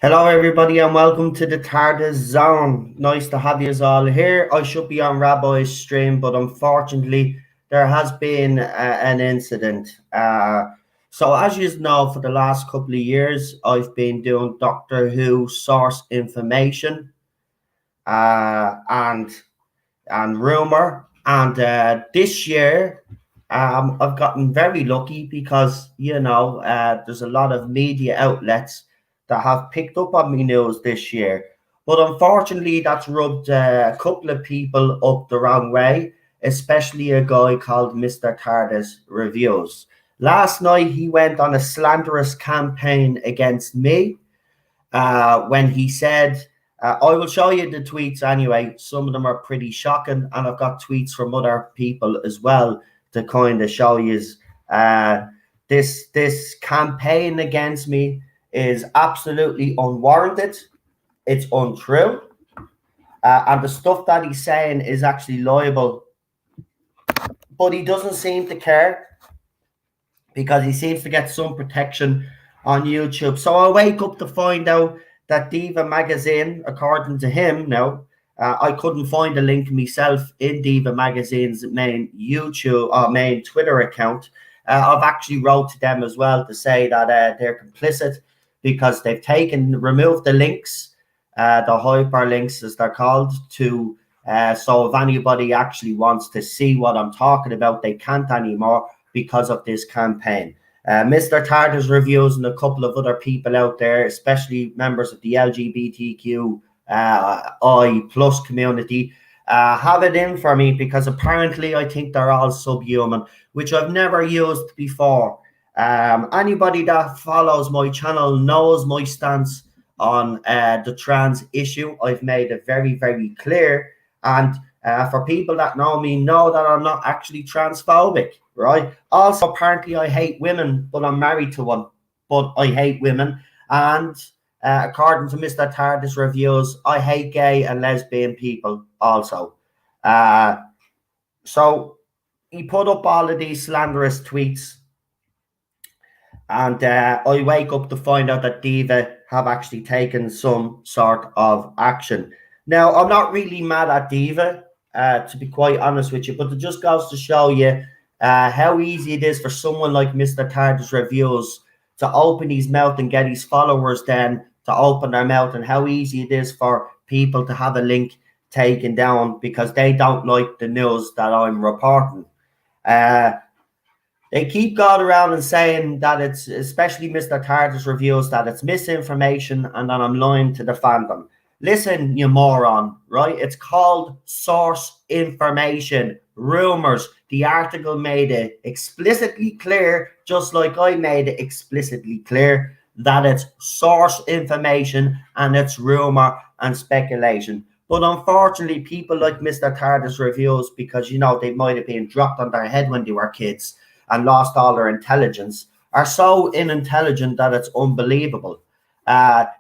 Hello, everybody, and welcome to the TARDIS Zone. Nice to have you all here. I should be on Rabbi's stream, but unfortunately, there has been an incident. So, as you know, for the last couple of years, I've been doing Doctor Who source information and rumor. And this year, I've gotten very lucky because, there's a lot of media outlets that have picked up on me news this year. But unfortunately, that's rubbed a couple of people up the wrong way, especially a guy called Mr. TARDIS Reviews. Last night, he went on a slanderous campaign against me when he said, I will show you the tweets anyway. Some of them are pretty shocking, and I've got tweets from other people as well to kind of show you this campaign against me is absolutely unwarranted. It's untrue. And the stuff that he's saying is actually liable. But he doesn't seem to care because he seems to get some protection on YouTube. So I wake up to find out that Diva magazine, according to him now, I couldn't find a link myself in Diva magazine's main YouTube or main Twitter account. I've actually wrote to them as well to say that they're complicit because they've removed the links, the hyperlinks as they're called, to so if anybody actually wants to see what I'm talking about, they can't anymore because of this campaign. Mr. TARDIS Reviews and a couple of other people out there, especially members of the LGBTQ I plus community, have it in for me because apparently I think they're all subhuman, which I've never used before. Anybody that follows my channel knows my stance on the trans issue. I've made it very, very clear. And for people that know me, know that I'm not actually transphobic, right? Also, apparently, I hate women, but I'm married to one. But I hate women. And according to Mr. TARDIS Reviews, I hate gay and lesbian people also. So he put up all of these slanderous tweets. And I wake up to find out that Diva have actually taken some sort of action. Now, I'm not really mad at Diva, to be quite honest with you, but it just goes to show you how easy it is for someone like Mr. TARDIS Reviews to open his mouth and get his followers then to open their mouth, and how easy it is for people to have a link taken down because they don't like the news that I'm reporting. They keep going around and saying that it's, especially Mr. TARDIS Reviews, that it's misinformation and that I'm lying to the fandom. Listen, you moron, right? It's called source information, rumors. The article made it explicitly clear, just like I made it explicitly clear, that it's source information and it's rumor and speculation. But unfortunately, people like Mr. TARDIS Reviews, because, they might have been dropped on their head when they were kids and lost all their intelligence, are so unintelligent that it's unbelievable.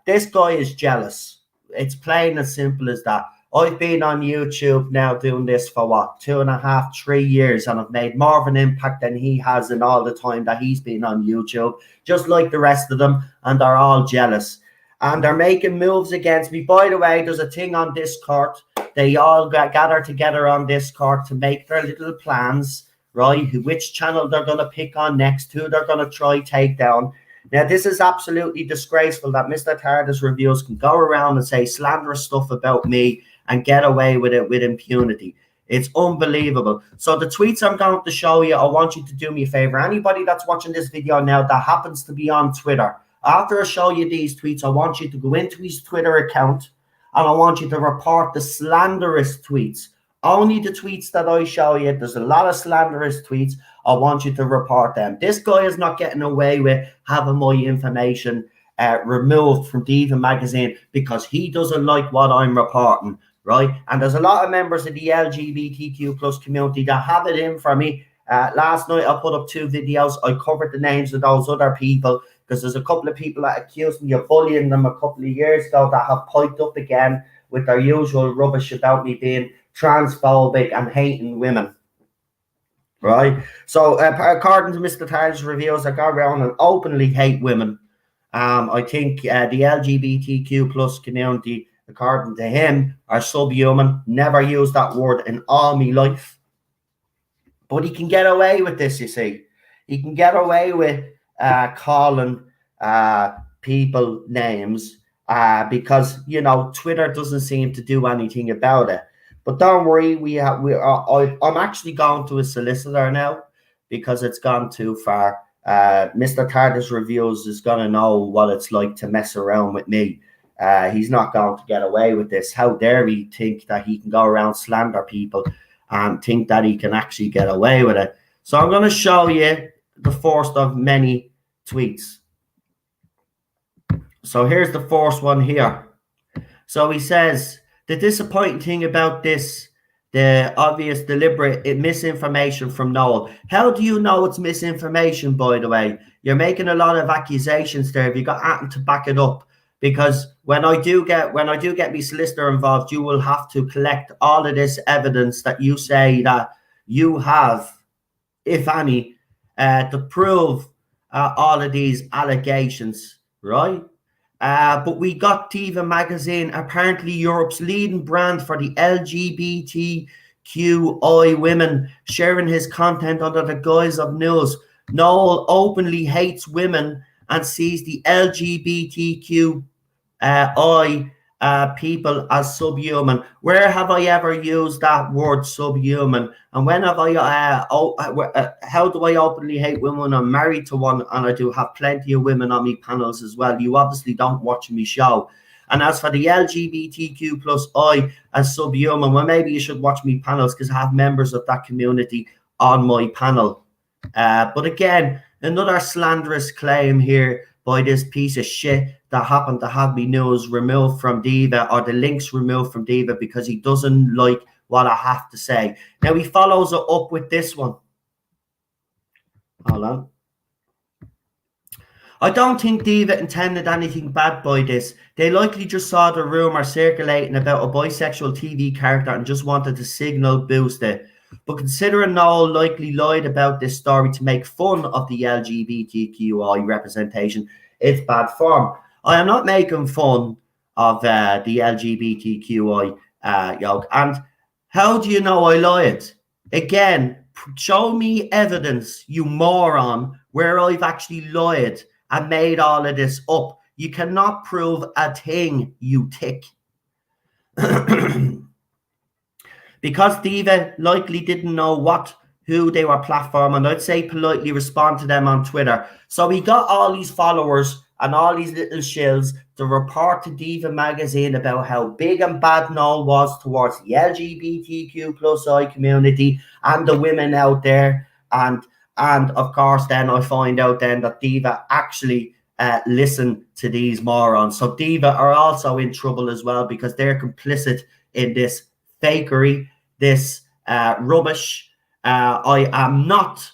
This guy is jealous. It's plain and simple as that. I've been on YouTube now doing this for 2.5, 3 years, and I've made more of an impact than he has in all the time that he's been on YouTube, just like the rest of them, and they're all jealous. And they're making moves against me. By the way, there's a thing on Discord. They all gather together on Discord to make their little plans, right? Which channel they're going to pick on next, who they're going to try take down. Now, this is absolutely disgraceful that Mr. TARDIS Reviews can go around and say slanderous stuff about me and get away with it with impunity. It's unbelievable. So the tweets I'm going to show you, I want you to do me a favor. Anybody that's watching this video now that happens to be on Twitter, after I show you these tweets, I want you to go into his Twitter account and I want you to report the slanderous tweets. Only the tweets that I show you. There's a lot of slanderous tweets. I want you to report them. This guy is not getting away with having my information removed from Diva magazine because he doesn't like what I'm reporting, right? And there's a lot of members of the LGBTQ plus community that have it in for me. Last night, I put up 2 videos. I covered the names of those other people because there's a couple of people that accused me of bullying them a couple of years ago that have piped up again with their usual rubbish about me being transphobic and hating women, right? So according to Mr. TARDIS Reviews, I go around and openly hate women I think the LGBTQ plus community, according to him, are subhuman. Never used that word in all my life. But he can get away with this, you see. He can get away with calling people names because, you know, Twitter doesn't seem to do anything about it. But don't worry, I'm actually going to a solicitor now because it's gone too far. Mr. Tardis Reviews is going to know what it's like to mess around with me. He's not going to get away with this. How dare he think that he can go around slander people and think that he can actually get away with it. So I'm going to show you the first of many tweets. So here's the first one here. So he says, the disappointing thing about this, the obvious deliberate misinformation from Noel. How do you know it's misinformation, by the way? You're making a lot of accusations there. Have you got anything to back it up? Because when I do get my solicitor involved, you will have to collect all of this evidence that you say that you have, if any, to prove all of these allegations, right? But we got Diva magazine, apparently Europe's leading brand for the LGBTQI women, sharing his content under the guise of news. Noel openly hates women and sees the LGBTQI people as subhuman. Where have I ever used that word subhuman? And when have I, how do I openly hate women? I'm married to one and I do have plenty of women on me panels as well. You obviously don't watch me show. And as for the LGBTQ plus I as subhuman, well, maybe you should watch me panels because I have members of that community on my panel. But again, another slanderous claim here by this piece of shit that happened to have me news removed from Diva, or the links removed from Diva, because he doesn't like what I have to say. Now he follows it up with this one. Hold on. I don't think Diva intended anything bad by this. They likely just saw the rumor circulating about a bisexual TV character and just wanted to signal boost it. But considering Noel likely lied about this story to make fun of the LGBTQI representation, it's bad form. I am not making fun of the LGBTQI yoke. And how do you know I lied? Again, show me evidence, you moron, where I've actually lied and made all of this up. You cannot prove a thing, you tick. Because Diva likely didn't know who they were platforming, I'd say politely respond to them on Twitter. So he got all these followers and all these little shills to report to Diva magazine about how big and bad Noel was towards the LGBTQ plus I community and the women out there. And of course, then I find out then that Diva actually listened to these morons. So Diva are also in trouble as well because they're complicit in this fakery, this rubbish. I am not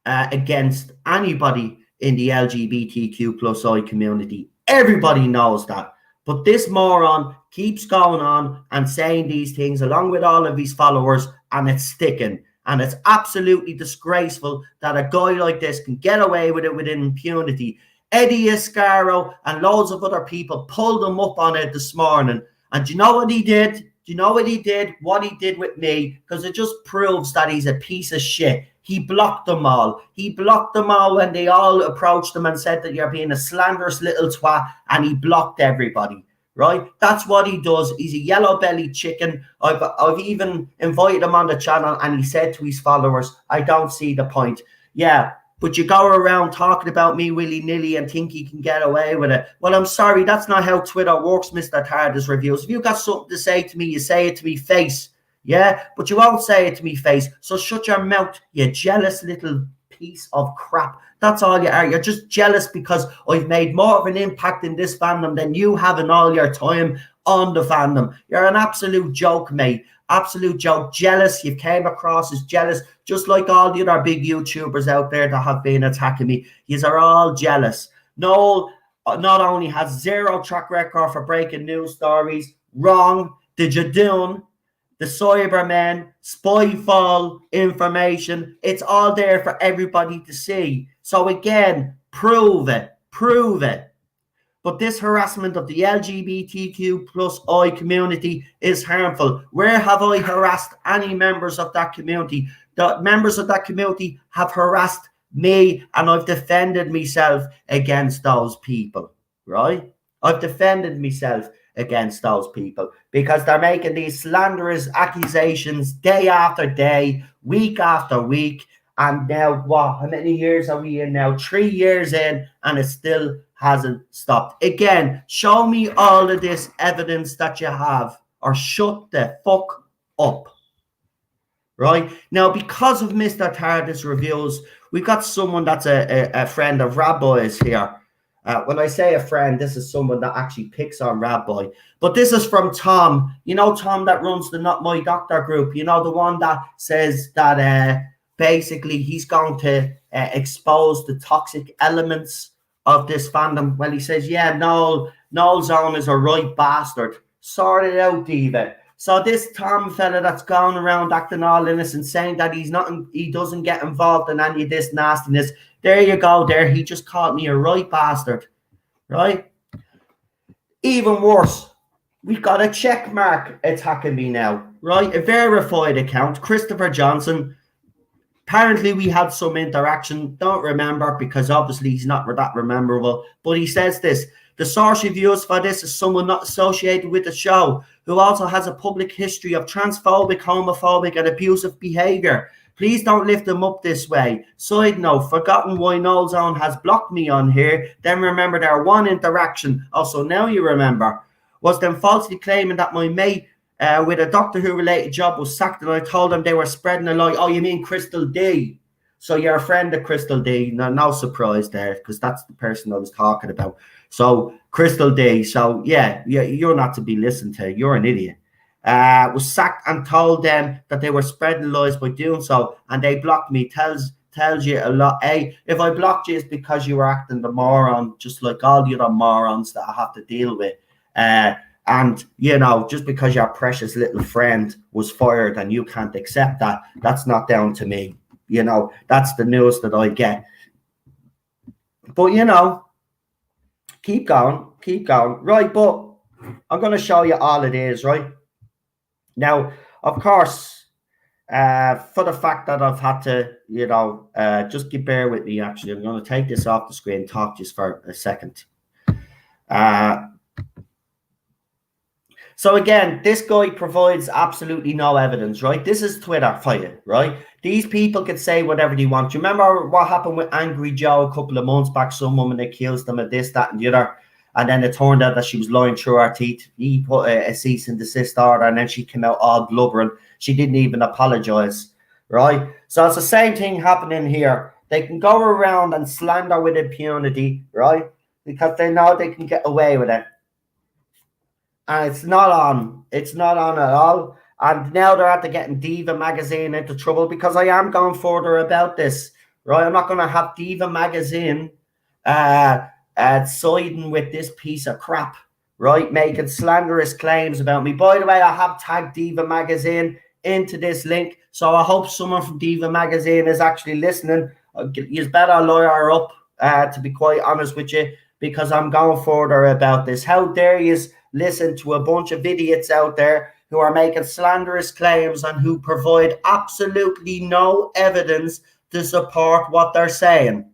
against anybody in the LGBTQ plus I community. Everybody knows that. But this moron keeps going on and saying these things along with all of his followers, and it's sticking. And it's absolutely disgraceful that a guy like this can get away with it with impunity. Eddie Iscaro and loads of other people pulled him up on it this morning. And do you know what he did? Do you know what he did? What he did with me? Because it just proves that he's a piece of shit. He blocked them all. He blocked them all when they all approached him and said that you're being a slanderous little twat, and he blocked everybody, right? That's what he does. He's a yellow-bellied chicken. I've even invited him on the channel, and he said to his followers, I don't see the point. Yeah, but you go around talking about me willy-nilly and think you can get away with it. Well, I'm sorry, that's not how Twitter works, Mr. Tardis Reviews. If you've got something to say to me, you say it to me face. Yeah, but you won't say it to me face. So shut your mouth, you jealous little piece of crap. That's all you are. You're just jealous because I've made more of an impact in this fandom than you have in all your time on the fandom. You're an absolute joke, mate. Absolute joke. Jealous. You came across as jealous, just like all the other big YouTubers out there that have been attacking me. Yous are all jealous. Noel not only has zero track record for breaking news stories, wrong, the Jadoon, the Cybermen, Spyfall information, it's all there for everybody to see. So again, prove it. Prove it. But this harassment of the LGBTQ plus I community is harmful. Where have I harassed any members of that community? The members of that community have harassed me, and I've defended myself against those people, right? I've defended myself against those people because they're making these slanderous accusations day after day, week after week. And now, what? How many years are we in now? 3 years in, and it still hasn't stopped. Again, show me all of this evidence that you have, or shut the fuck up. Right? Now, because of Mr. Tardis reviews, we've got someone that's a friend of Rabbi's here. When I say a friend, this is someone that actually picks on Rabbi. But this is from Tom. You know, Tom that runs the Not My Doctor group. You know, the one that says that basically he's going to expose the toxic elements of this fandom. Well, he says, yeah, Noel's own is a right bastard. Sort it out, Diva. So this Tom fella that's going around acting all innocent, saying that he doesn't get involved in any of this nastiness. There you go, there. He just called me a right bastard, right? Even worse, we've got a check mark attacking me now, right? A verified account, Christopher Johnson. Apparently, we had some interaction. Don't remember because obviously he's not that memorable. But he says this. The source reviews for this is someone not associated with the show who also has a public history of transphobic, homophobic, and abusive behavior. Please don't lift them up this way. Side note, forgotten why Noel's own has blocked me on here. Then remember their one interaction. Also, now you remember. Was them falsely claiming that my mate with a Doctor Who related job was sacked, and I told them they were spreading a lie. Oh, you mean Crystal D? So you're a friend of Crystal D. No surprise there, because that's the person I was talking about. So Crystal D. So yeah, you're not to be listened to. You're an idiot. Was sacked and told them that they were spreading lies by doing so, and they blocked me. Tells you a lot. Hey, if I blocked you, it's because you were acting the moron, just like all the other morons that I have to deal with. And, you know, just because your precious little friend was fired and you can't accept that, that's not down to me. You know, that's the news that I get. But, you know, keep going. Right, but I'm going to show you all it is, right? Now, of course, for the fact that I've had to, you know, just bear with me, actually. I'm going to take this off the screen, talk just for a second. So again, this guy provides absolutely no evidence, right? This is Twitter for you, right? These people can say whatever they want. Do you remember what happened with Angry Joe a couple of months back? Some woman accused them of this, that, and the other. And then it turned out that she was lying through her teeth. He put a cease and desist order, and then she came out all blubbering. She didn't even apologize, right? So it's the same thing happening here. They can go around and slander with impunity, right? Because they know they can get away with it. And it's not on at all. And now they're after getting Diva magazine into trouble because I am going further about this, right? I'm not going to have Diva magazine siding with this piece of crap, right? Making slanderous claims about me. By the way, I have tagged Diva magazine into this link, so I hope someone from Diva magazine is actually listening. You better lawyer up, to be quite honest with you, because I'm going further about this. How dare you listen to a bunch of idiots out there who are making slanderous claims and who provide absolutely no evidence to support what they're saying.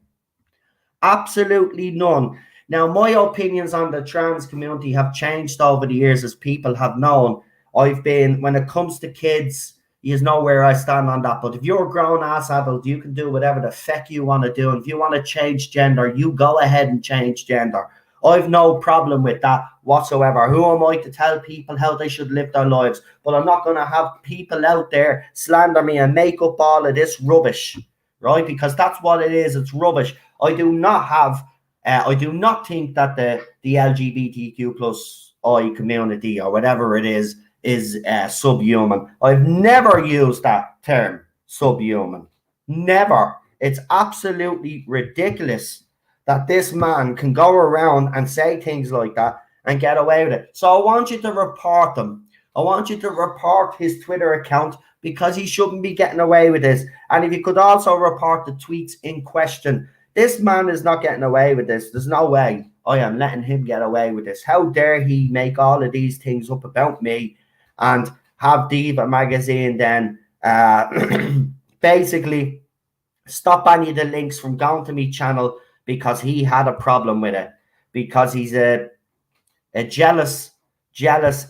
Absolutely none. Now, my opinions on the trans community have changed over the years, as people have known. When it comes to kids, you know where I stand on that. But if you're a grown-ass adult, you can do whatever the feck you want to do. And if you want to change gender, you go ahead and change gender. I've no problem with that whatsoever. Who am I to tell people how they should live their lives? But I'm not going to have people out there slander me and make up all of this rubbish, right? Because that's what it is. It's rubbish. I do not think that the LGBTQ plus I community or whatever it is subhuman. I've never used that term, subhuman. Never. It's absolutely ridiculous that this man can go around and say things like that and get away with it. So I want you to report them. I want you to report his Twitter account because he shouldn't be getting away with this. And if you could also report the tweets in question. This man is not getting away with this. There's no way. I am letting him get away with this. How dare he make all of these things up about me and have Diva magazine then basically stop any of the links from going to me channel because he had a problem with it, because he's a jealous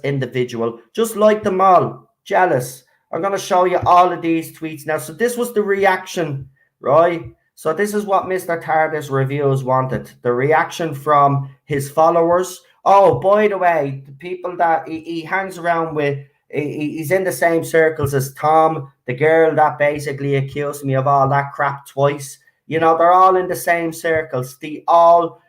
individual, just like them all, jealous. I'm going to show you all of these tweets now. So this was the reaction, right? So this is what Mr. TARDIS Reviews wanted. The reaction from his followers. Oh, by the way, the people that he hangs around with, he's in the same circles as Tom, the girl that basically accused me of all that crap twice. You know, they're all in the same circles. They all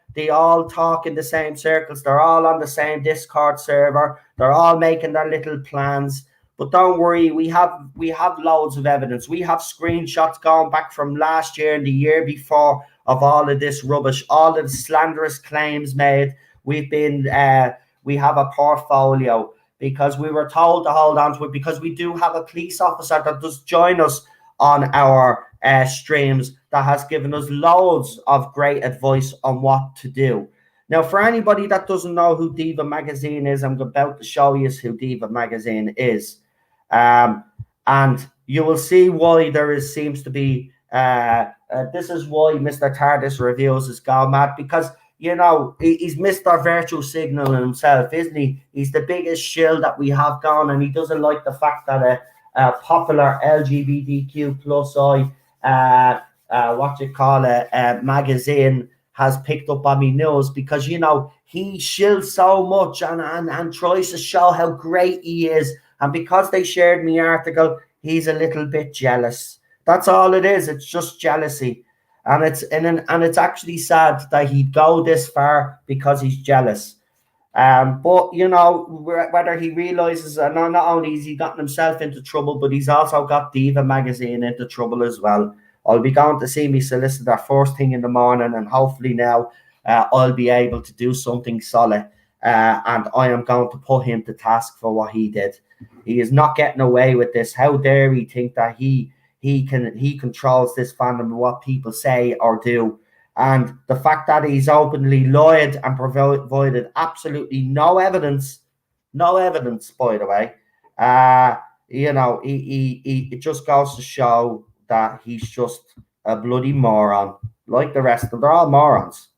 talk in the same circles. They're all on the same Discord server. They're all making their little plans. But don't worry, we have loads of evidence. We have screenshots going back from last year and the year before of all of this rubbish, all of the slanderous claims made. We have a portfolio because we were told to hold on to it, because we do have a police officer that does join us on our streams that has given us loads of great advice on what to do. Now, for anybody that doesn't know who Diva Magazine is, I'm about to show you who Diva Magazine is. And you will see why there seems to be, this is why Mr. TARDIS Reviews is gone mad, because, you know, he's Mr. Virtue Signaling himself, isn't he? He's the biggest shill that we have gone, and he doesn't like the fact that a popular LGBTQ plus magazine has picked up on me news, because, you know, he shills so much and tries to show how great he is. And because they shared me article, he's a little bit jealous. That's all it is. It's just jealousy. And it's actually sad that he'd go this far because he's jealous. But, you know, whether he realizes, not only has he gotten himself into trouble, but he's also got Diva Magazine into trouble as well. I'll be going to see me solicitor first thing in the morning, and hopefully now I'll be able to do something solid. And I am going to put him to task for what he did. He is not getting away with this. How dare he think that he controls this fandom and what people say or do. And the fact that he's openly lied and provided absolutely no evidence, by the way, you know, it just goes to show that he's just a bloody moron, like the rest of them. They're all morons.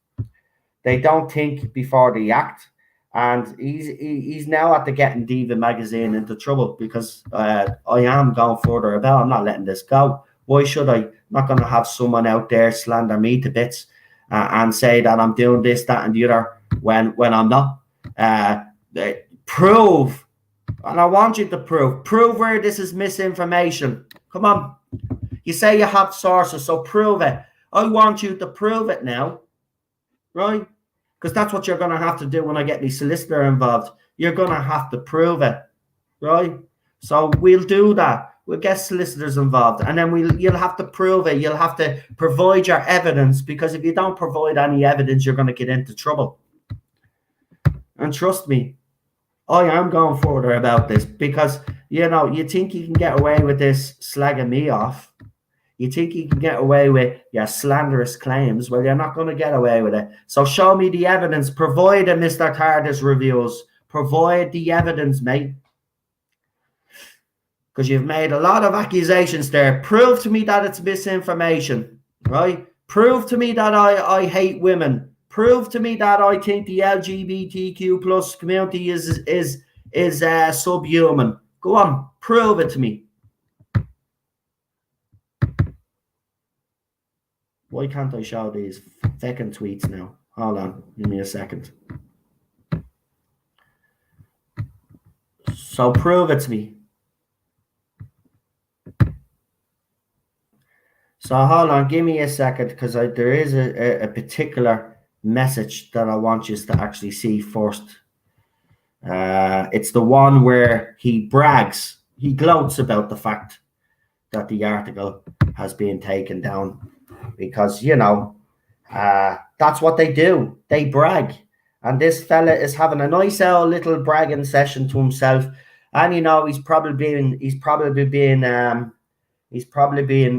They don't think before they act. And he's now at the getting Diva Magazine into trouble, because I am going further about. I'm not letting this go. Why should I? I'm not going to have someone out there slander me to bits and say that I'm doing this, that, and the other when I'm not. Prove, and I want you to prove where this is misinformation. Come on. You say you have sources, so prove it. I want you to prove it now, right? Because that's what you're going to have to do when I get the solicitor involved. You're going to have to prove it, right? So we'll do that. We'll get solicitors involved, and then you'll have to prove it. You'll have to provide your evidence, because if you don't provide any evidence, you're going to get into trouble. And trust me, I am going further about this, because, you know, you think you can get away with this slagging me off. You think you can get away with your slanderous claims? Well, you're not going to get away with it. So show me the evidence. Provide a Mr. TARDIS Reviews. Provide the evidence, mate. Because you've made a lot of accusations there. Prove to me that it's misinformation, right? Prove to me that I hate women. Prove to me that I think the LGBTQ plus community is subhuman. Go on, prove it to me. Why can't I show these fucking tweets now? Hold on, give me a second. So prove it to me. So hold on, give me a second, because there is a particular message that I want you to actually see first. It's the one where he brags, he gloats about the fact that the article has been taken down. Because, you know, that's what they do. They brag. And this fella is having a nice little bragging session to himself. And, you know, he's probably being,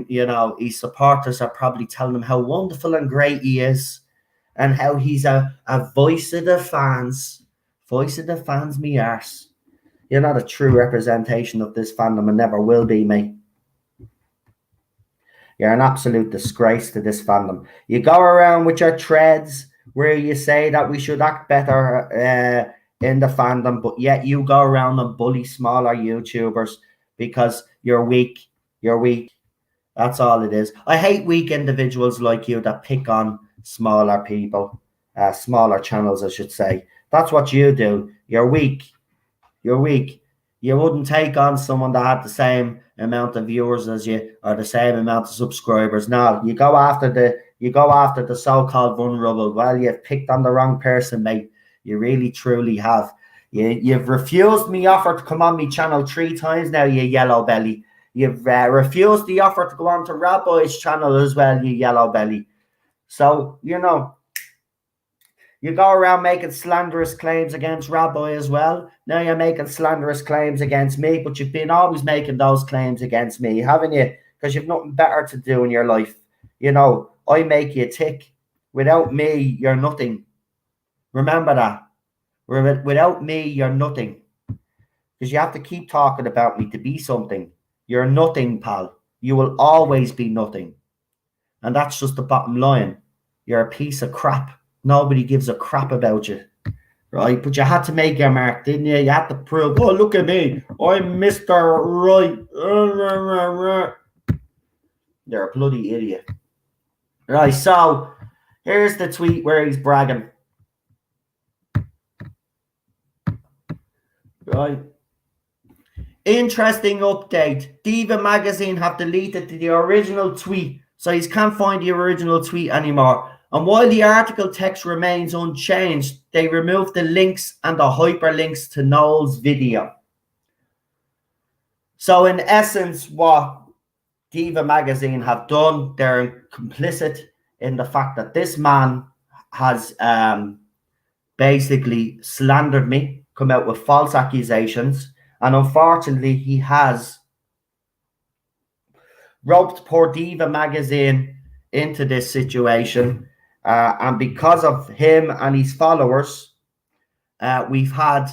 you know, his supporters are probably telling him how wonderful and great he is. and how he's a voice of the fans. Voice of the fans, me arse. You're not a true representation of this fandom and never will be, mate. You're an absolute disgrace to this fandom. You go around with your threads where you say that we should act better in the fandom, but yet you go around and bully smaller YouTubers because you're weak. You're weak. That's all it is. I hate weak individuals like you that pick on smaller people, smaller channels, I should say. That's what you do. You're weak. You're weak. You wouldn't take on someone that had the same amount of viewers as you or the same amount of subscribers. No, you go after the so-called vulnerable. Well, you've picked on the wrong person, mate. You really truly have. You've refused me offer to come on me channel 3 times now, you yellow belly. You've refused the offer to go on to Rabbi's channel as well, you yellow belly. So, you know, you go around making slanderous claims against Rabbi as well. Now you're making slanderous claims against me, but you've been always making those claims against me, haven't you? Because you've nothing better to do in your life. You know, I make you tick. Without me, you're nothing. Remember that. Without me, you're nothing. Because you have to keep talking about me to be something. You're nothing, pal. You will always be nothing. And that's just the bottom line. You're a piece of crap. Nobody gives a crap about you, right? But you had to make your mark, didn't you? You had to prove, oh, look at me. I'm Mr. Right. You're a bloody idiot. Right, so here's the tweet where he's bragging. Right. Interesting update. Diva magazine have deleted the original tweet, so you can't find the original tweet anymore. And while the article text remains unchanged, they removed the links and the hyperlinks to Noel's video. So in essence, what Diva magazine have done, they're complicit in the fact that this man has basically slandered me, come out with false accusations, and unfortunately he has roped poor Diva magazine into this situation. And because of him and his followers, we've had,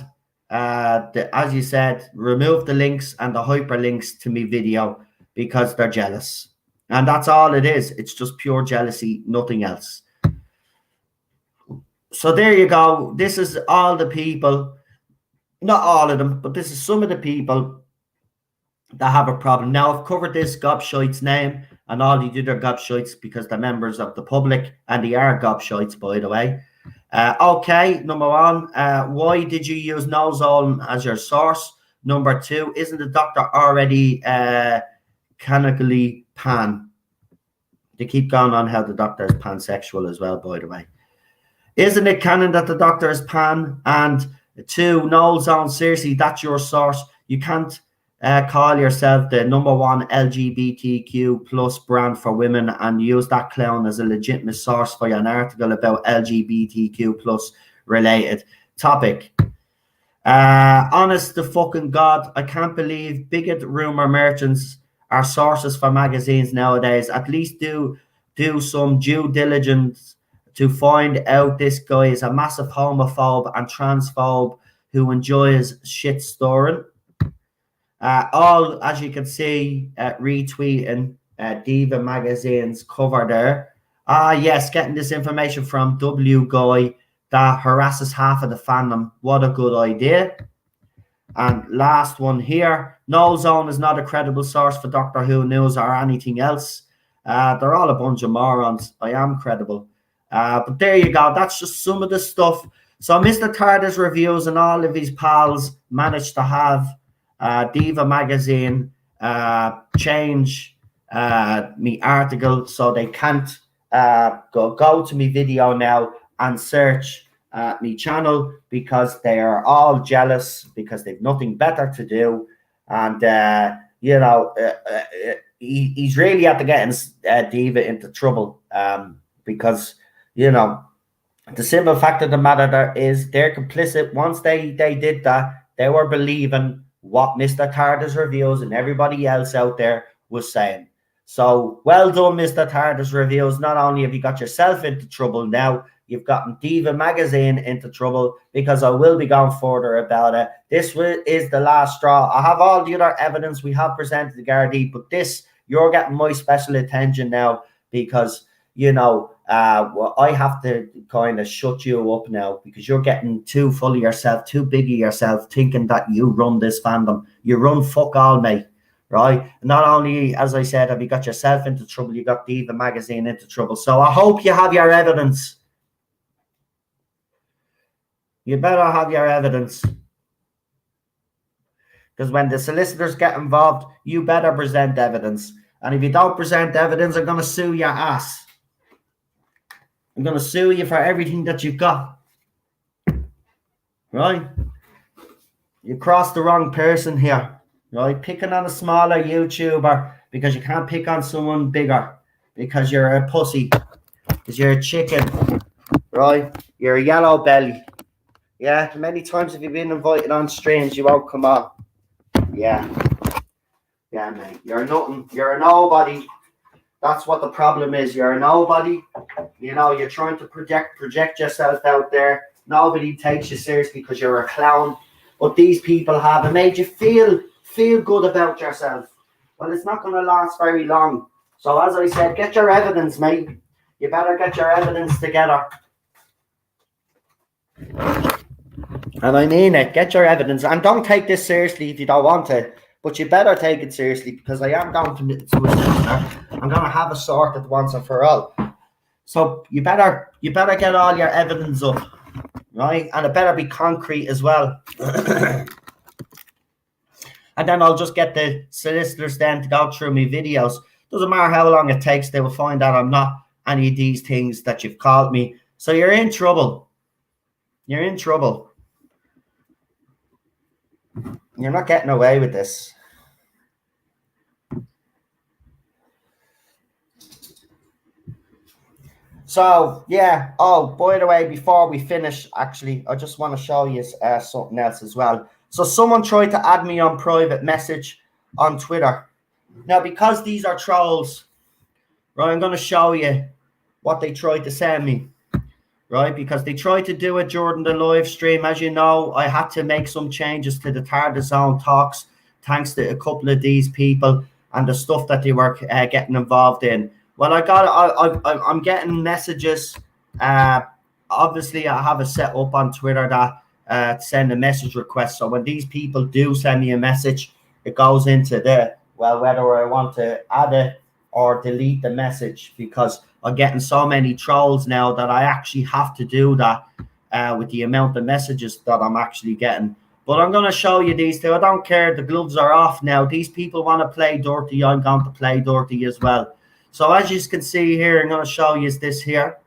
as you said, remove the links and the hyperlinks to my video because they're jealous. And that's all it is. It's just pure jealousy, nothing else. So there you go. This is all the people, not all of them, but this is some of the people that have a problem. Now, I've covered this gobshite's name and all the other gobshites because they're members of the public and they are gobshites, by the way. Okay, number one, why did you use Nozone as your source? Number two, isn't the doctor already canonically pan? They keep going on how the doctor is pansexual as well, by the way. Isn't it canon that the doctor is pan? And two, Nozone, seriously, that's your source. You can't call yourself the #1 LGBTQ plus brand for women and use that clown as a legitimate source for an article about LGBTQ plus related topic. Honest to fucking God, I can't believe bigot rumor merchants are sources for magazines nowadays. At least do some due diligence to find out this guy is a massive homophobe and transphobe who enjoys shit storing. All, as you can see, retweeting Diva magazine's cover there. Yes, getting this information from W guy that harasses half of the fandom. What a good idea. And last one here. No Zone is not a credible source for Doctor Who news or anything else. They're all a bunch of morons. I am credible. But there you go. That's just some of the stuff. So Mr. TARDIS reviews and all of his pals managed to have Diva magazine change me article so they can't go to me video now and search me channel because they are all jealous because they've nothing better to do. And you know, he's really had to get Diva into trouble because, you know, the simple fact of the matter there is they're complicit. Once they did that, they were believing what Mr. TARDIS reviews and everybody else out there was saying. So well done, Mr. TARDIS reviews. Not only have you got yourself into trouble now, You've gotten Diva magazine into trouble, because I will be going further about it. This is the last straw. I have all the other evidence we have presented to Gardaí, but this, you're getting my special attention now, because, you know, well, I have to kind of shut you up now, because you're getting too full of yourself, too big of yourself, thinking that you run this fandom. You run fuck all, mate. Right? Not only, as I said, have you got yourself into trouble, you got Diva magazine into trouble. So I hope you have your evidence. You better have your evidence. Because when the solicitors get involved, you better present evidence. And if you don't present evidence, I'm going to sue your ass. I'm going to sue you for everything that you've got. Right? You crossed the wrong person here. Right? Picking on a smaller YouTuber because you can't pick on someone bigger, because you're a pussy, because you're a chicken, right? You're a yellow belly. Yeah, many times have you been invited on streams, you won't come on. Yeah, mate, you're nothing. You're a nobody. That's what the problem is. You're a nobody. You know, you're trying to project yourself out there. Nobody takes you seriously because you're a clown. But these people have, it made you feel good about yourself. Well, it's not going to last very long. So as I said, get your evidence, mate. You better get your evidence together. And I mean it. Get your evidence. And don't take this seriously if you don't want to. But you better take it seriously, because I am going to I'm going to have a sorted once and for all. So you better get all your evidence up. Right? And it better be concrete as well. And then I'll just get the solicitors then to go through my videos. Doesn't matter how long it takes, they will find out I'm not any of these things that you've called me. So you're in trouble. You're in trouble. You're not getting away with this. So, yeah. Oh, by the way, before we finish, actually, I just want to show you something else as well. So someone tried to add me on private message on Twitter. Now, because these are trolls, right, I'm going to show you what they tried to send me, right, because they tried to do it during the live stream. As you know, I had to make some changes to the Target Zone talks, thanks to a couple of these people and the stuff that they were getting involved in. Well, I'm getting messages. Obviously, I have a set up on Twitter that send a message request. So when these people do send me a message, it goes into the, well, whether I want to add it or delete the message, because I'm getting so many trolls now that I actually have to do that with the amount of messages that I'm actually getting. But I'm going to show you these two. I don't care. The gloves are off now. These people want to play dirty. I'm going to play dirty as well. So as you can see here, I'm going to show you this here.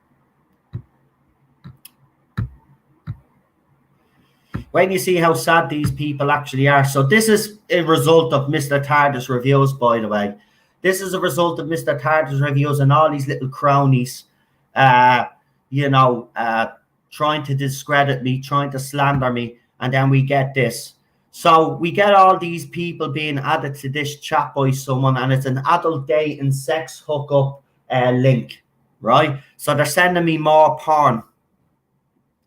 When you see how sad these people actually are. So this is a result of Mr. Tardis reviews, by the way. This is a result of Mr. Tardis reviews and all these little cronies, trying to discredit me, trying to slander me, and then we get this. So we get all these people being added to this chat by someone, and it's an adult dating sex hookup link, right? So they're sending me more porn.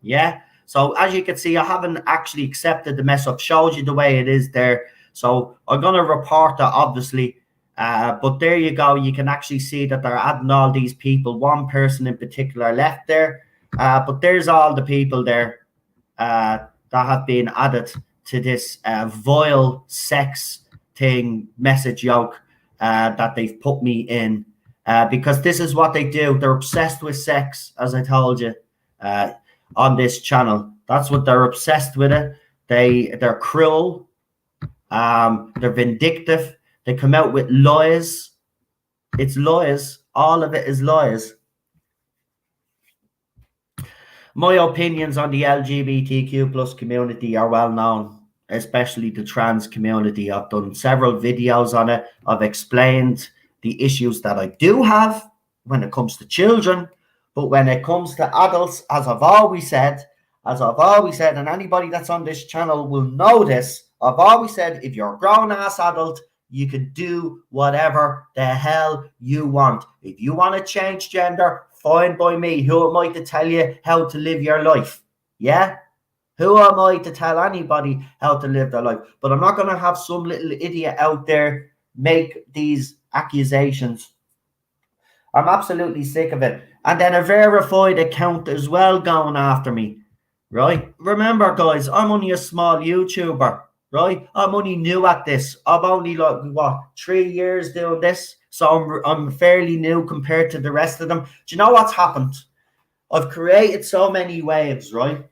Yeah. So as you can see, I haven't actually accepted the mess up. Showed you the way it is there. So I'm going to report that, obviously. But there you go. You can actually see that they're adding all these people. One person in particular left there. But there's all the people there that have been added to this vile sex thing, message yoke that they've put me in. Because this is what they do. They're obsessed with sex, as I told you. On this channel, that's what they're obsessed with it. They're cruel, they're vindictive. They come out with lies. It's lies. All of it is lies. My opinions on the LGBTQ plus community are well known, especially the trans community. I've done several videos on it. I've explained the issues that I do have when it comes to children. But when it comes to adults, as I've always said, and anybody that's on this channel will know this, I've always said, if you're a grown-ass adult, you can do whatever the hell you want. If you want to change gender, fine by me. Who am I to tell you how to live your life? Yeah? Who am I to tell anybody how to live their life? But I'm not going to have some little idiot out there make these accusations. I'm absolutely sick of it. And then a verified account as well going after me, right? Remember, guys, I'm only a small YouTuber, right? I'm only new at this. I'm only like, what, 3 years doing this? So I'm fairly new compared to the rest of them. Do you know what's happened? I've created so many waves, right?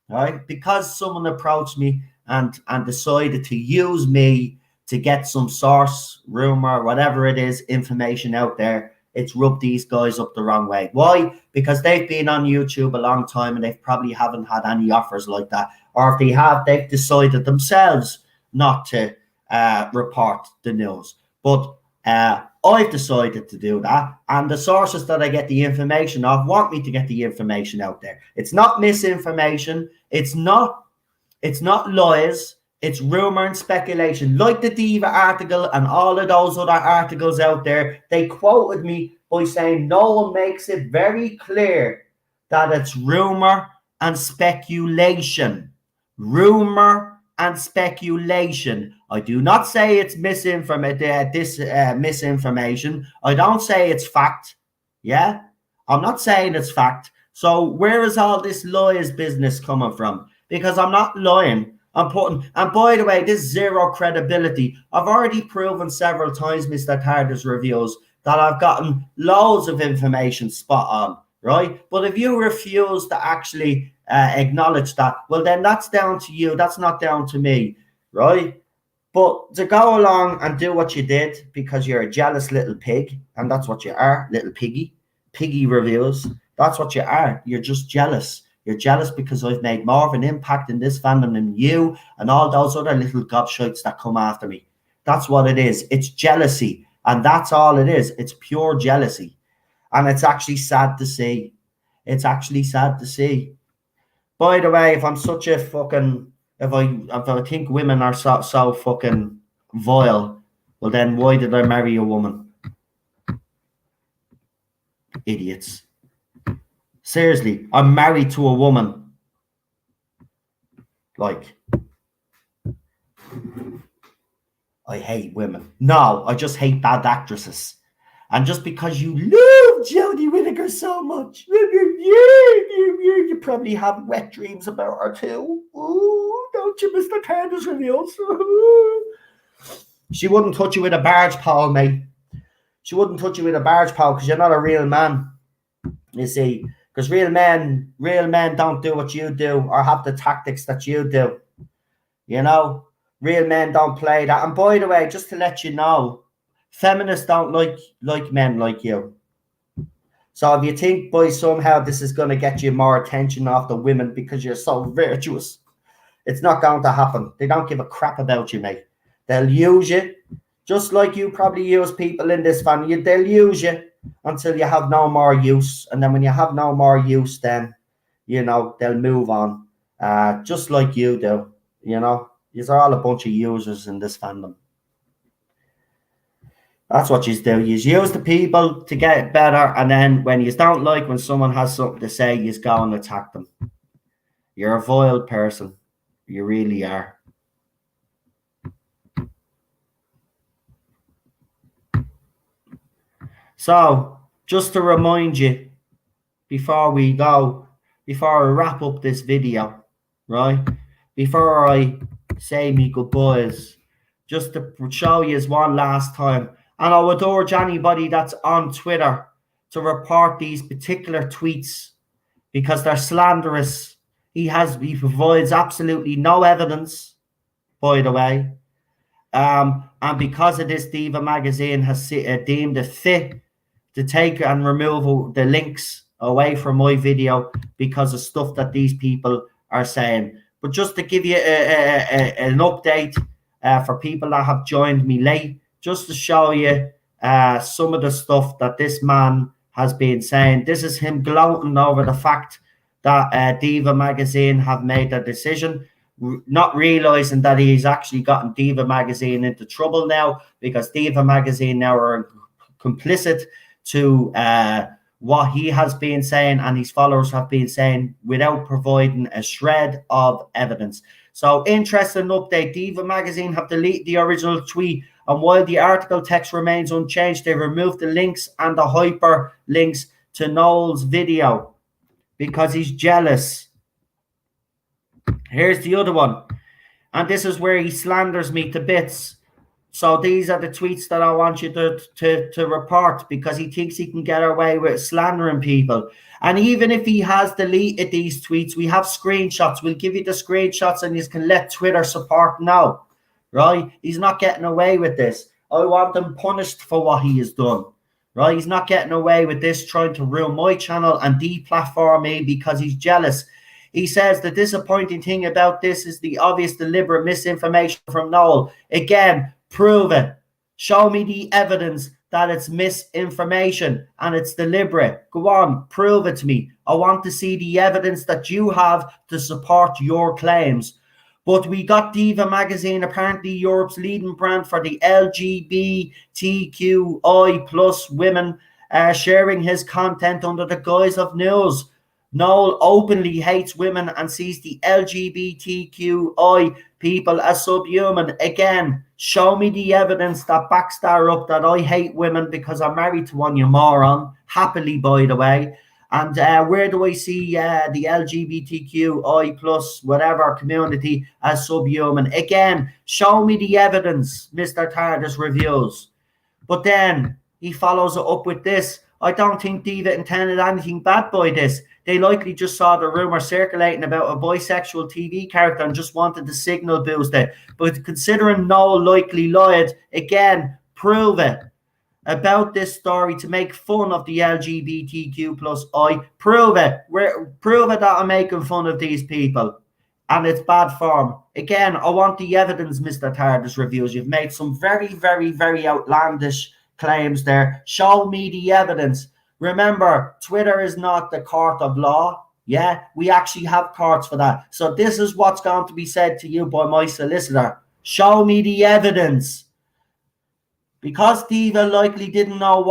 Right? Because someone approached me and decided to use me to get some source, rumor, whatever it is, information out there. It's rubbed these guys up the wrong way. Why? Because they've been on YouTube a long time and they probably haven't had any offers like that. Or if they have, they've decided themselves not to report the news. But I've decided to do that. And the sources that I get the information of want me to get the information out there. It's not misinformation. It's not lies. It's rumor and speculation, like the Diva article and all of those other articles out there. They quoted me by saying no one makes it very clear that it's rumor and speculation. Rumor and speculation. I do not say it's misinformation. I don't say it's fact. Yeah? I'm not saying it's fact. So where is all this lies business coming from? Because I'm not lying. And by the way, this zero credibility. I've already proven several times, Mr. Tardar's reviews, that I've gotten loads of information spot on, right? But if you refuse to actually acknowledge that, well, then that's down to you. That's not down to me, right? But to go along and do what you did because you're a jealous little pig, and that's what you are, little piggy reviews. That's what you are. You're just jealous. You're jealous because I've made more of an impact in this fandom than you and all those other little gobshites that come after me. That's what it is. It's jealousy. And that's all it is. It's pure jealousy. And it's actually sad to see. It's actually sad to see. By the way, if I'm such a fucking... If I think women are so fucking vile, well then why did I marry a woman? Idiots. Seriously, I'm married to a woman. Like, I hate women. No, I just hate bad actresses. And just because you love Jodie Whittaker so much, you probably have wet dreams about her too. Ooh, don't you, Mr. Tardar's reviews? She wouldn't touch you with a barge pole, mate. She wouldn't touch you with a barge pole because you're not a real man. You see, because real men don't do what you do or have the tactics that you do. You know, real men don't play that. And by the way, just to let you know, feminists don't like men like you. So if you think by somehow this is going to get you more attention off the women because you're so virtuous, it's not going to happen. They don't give a crap about you, mate. They'll use you, just like you probably use people in this family. They'll use you until you have no more use. And then when you have no more use, then, you know, they'll move on. Just like you do, you know. These are all a bunch of users in this fandom. That's what you do. You use the people to get better, and then when you don't like when someone has something to say, you go and attack them. You're a vile person. You really are. So, just to remind you, before we wrap up this video, right? Before I say me goodbyes, just to show you one last time. And I would urge anybody that's on Twitter to report these particular tweets because they're slanderous. He provides absolutely no evidence, by the way. And because of this, Diva magazine has deemed it fit to take and remove the links away from my video because of stuff that these people are saying. But just to give you an update for people that have joined me late, just to show you some of the stuff that this man has been saying. This is him gloating over the fact that Diva magazine have made a decision, not realizing that he's actually gotten Diva magazine into trouble now because Diva magazine now are complicit to what he has been saying and his followers have been saying without providing a shred of evidence. So, interesting update. Diva magazine have deleted the original tweet, and while the article text remains unchanged, they removed the links and the hyperlinks to Noel's video because he's jealous. Here's the other one. And this is where he slanders me to bits. So these are the tweets that I want you to report, because he thinks he can get away with slandering people. And even if he has deleted these tweets, we have screenshots. We'll give you the screenshots and you can let Twitter support know. Right? He's not getting away with this. I want him punished for what he has done. Right? He's not getting away with this, trying to ruin my channel and deplatform me because he's jealous. He says the disappointing thing about this is the obvious deliberate misinformation from Noel. Again, prove it. Show me the evidence that it's misinformation and it's deliberate. Go on, prove it to me. I want to see the evidence that you have to support your claims. But we got Diva magazine, apparently Europe's leading brand for the LGBTQI plus women, sharing his content under the guise of news. Noel openly hates women and sees the LGBTQI people as subhuman. Again, show me the evidence that backs that up, that I hate women because I'm married to one, you moron. Happily, by the way. And where do I see the LGBTQI plus whatever community as subhuman? Again, show me the evidence, Mr. TARDIS Reviews. But then he follows it up with this. I don't think Diva intended anything bad by this. They likely just saw the rumor circulating about a bisexual TV character and just wanted the signal boost it. But considering Noel likely lied, again, prove it. About this story to make fun of the LGBTQ plus I. Prove it. Prove it that I'm making fun of these people. And it's bad form. Again, I want the evidence, Mr. TARDIS Reviews. You've made some very, very, very outlandish claims there. Show me the evidence. Remember, Twitter is not the court of law. Yeah, we actually have courts for that. So this is what's going to be said to you by my solicitor. Show me the evidence. Because Diva likely didn't know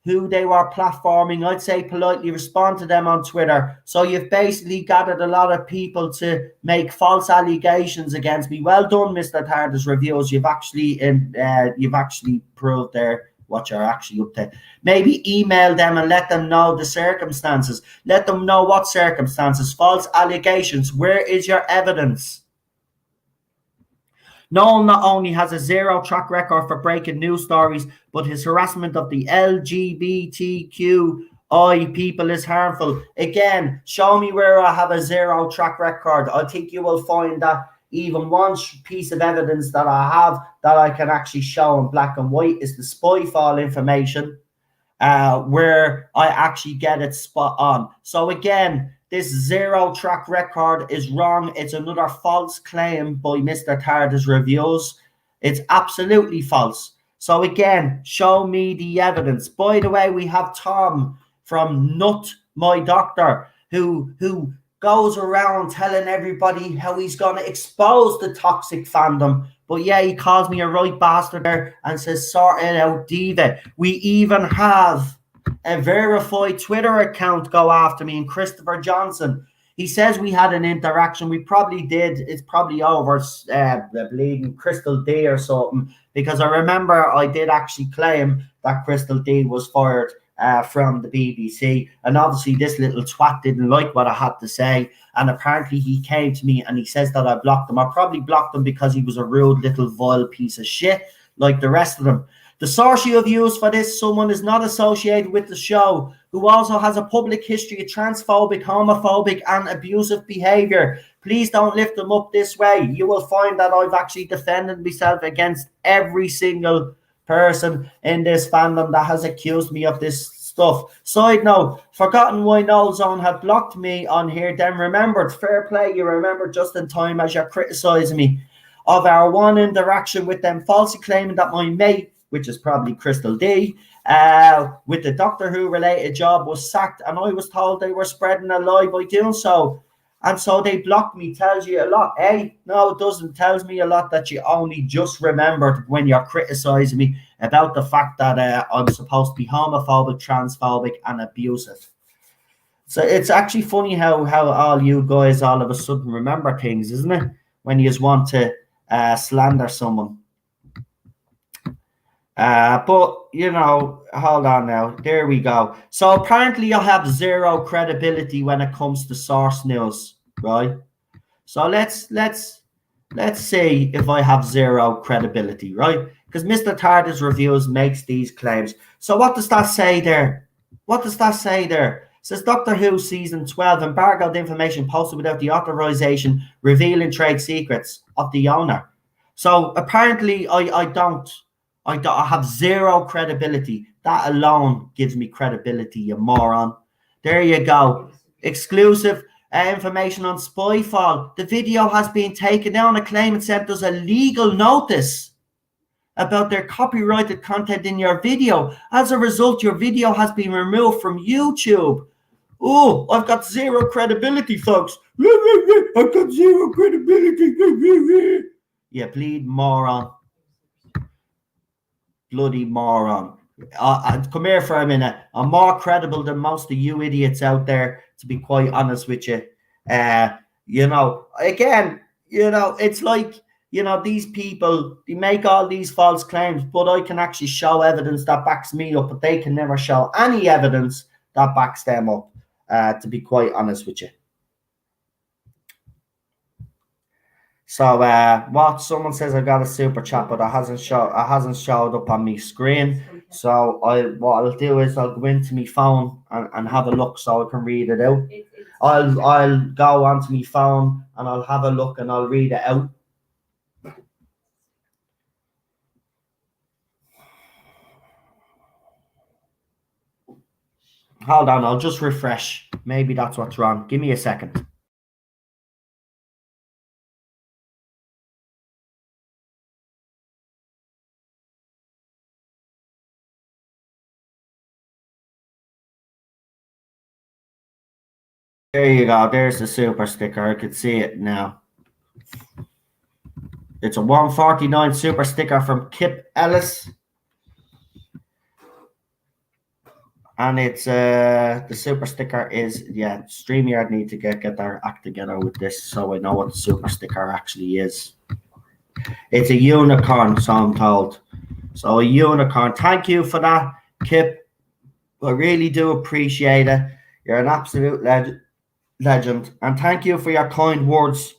who they were platforming, I'd say politely respond to them on Twitter. So you've basically gathered a lot of people to make false allegations against me. Well done, Mr. TARDIS Reviews. You've actually proved there what you're actually up to. Maybe email them and let them know the circumstances. Let them know what circumstances. False allegations. Where is your evidence? Noel not only has a zero track record for breaking news stories, but his harassment of the LGBTQI people is harmful. Again, show me where I have a zero track record. I think you will find that even one piece of evidence that I have that I can actually show in black and white is the spy file information, where I actually get it spot on. So again, this zero track record is wrong. It's another false claim by Mr. TARDIS Reviews. It's absolutely false. So again, show me the evidence. By the way, we have Tom from Nut, My Doctor, who goes around telling everybody how he's going to expose the toxic fandom. But yeah, he calls me a right bastard there and says, sort it out, Diva. We even have a verified Twitter account go after me, and Christopher Johnson. He says we had an interaction. We probably did. It's probably over bleeding Crystal D or something, because I remember I did actually claim that Crystal D was fired from the BBC, and obviously this little twat didn't like what I had to say, and apparently he came to me and he says that I blocked him. I probably blocked him because he was a rude little vile piece of shit like the rest of them. The source you have used for this, someone is not associated with the show, who also has a public history of transphobic, homophobic and abusive behaviour. Please don't lift them up this way. You will find that I've actually defended myself against every single person in this fandom that has accused me of this stuff. Side note, forgotten why Noel Zone had blocked me on here, then remembered. Fair play, you remember just in time as you're criticising me of our one interaction with them, falsely claiming that my mate, which is probably Crystal D, with the Doctor Who related job was sacked, and I was told they were spreading a lie by doing so. And so they blocked me. Tells you a lot. Hey, no, it doesn't. Tells me a lot that you only just remembered when you're criticizing me about the fact that I'm supposed to be homophobic, transphobic, and abusive. So it's actually funny how all you guys all of a sudden remember things, isn't it? When you just want to slander someone. But you know, hold on now. There we go. So apparently you have zero credibility when it comes to source news, right? So let's see if I have zero credibility, right? Because Mr. Tardis Reviews makes these claims. So what does that say there? What does that say there? It says Doctor Who season 12 embargoed information posted without the authorization revealing trade secrets of the owner. So apparently I have zero credibility. That alone gives me credibility, you moron. There you go. Exclusive information on Spyfall. The video has been taken down. A claimant sent us a legal notice about their copyrighted content in your video. As a result, your video has been removed from YouTube. Oh, I've got zero credibility, folks. I've got zero credibility. Yeah, bleed moron. Bloody moron. Come here for a minute. I'm more credible than most of you idiots out there, to be quite honest with you. You know, again, you know, it's like, you know, these people, they make all these false claims, but I can actually show evidence that backs me up, but they can never show any evidence that backs them up, to be quite honest with you. So what someone says I got a super chat, but it hasn't showed up on my screen. So what I'll do is I'll go into my phone and have a look so I can read it out. I'll go onto my phone and I'll have a look and I'll read it out. Hold on, I'll just refresh. Maybe that's what's wrong. Give me a second. There you go. There's the super sticker. I can see it now. It's a 149 super sticker from Kip Ellis. And it's the super sticker is, yeah, StreamYard need to get their act together with this so I know what the super sticker actually is. It's a unicorn, so I'm told. So a unicorn. Thank you for that, Kip. I really do appreciate it. You're an absolute legend. And thank you for your kind words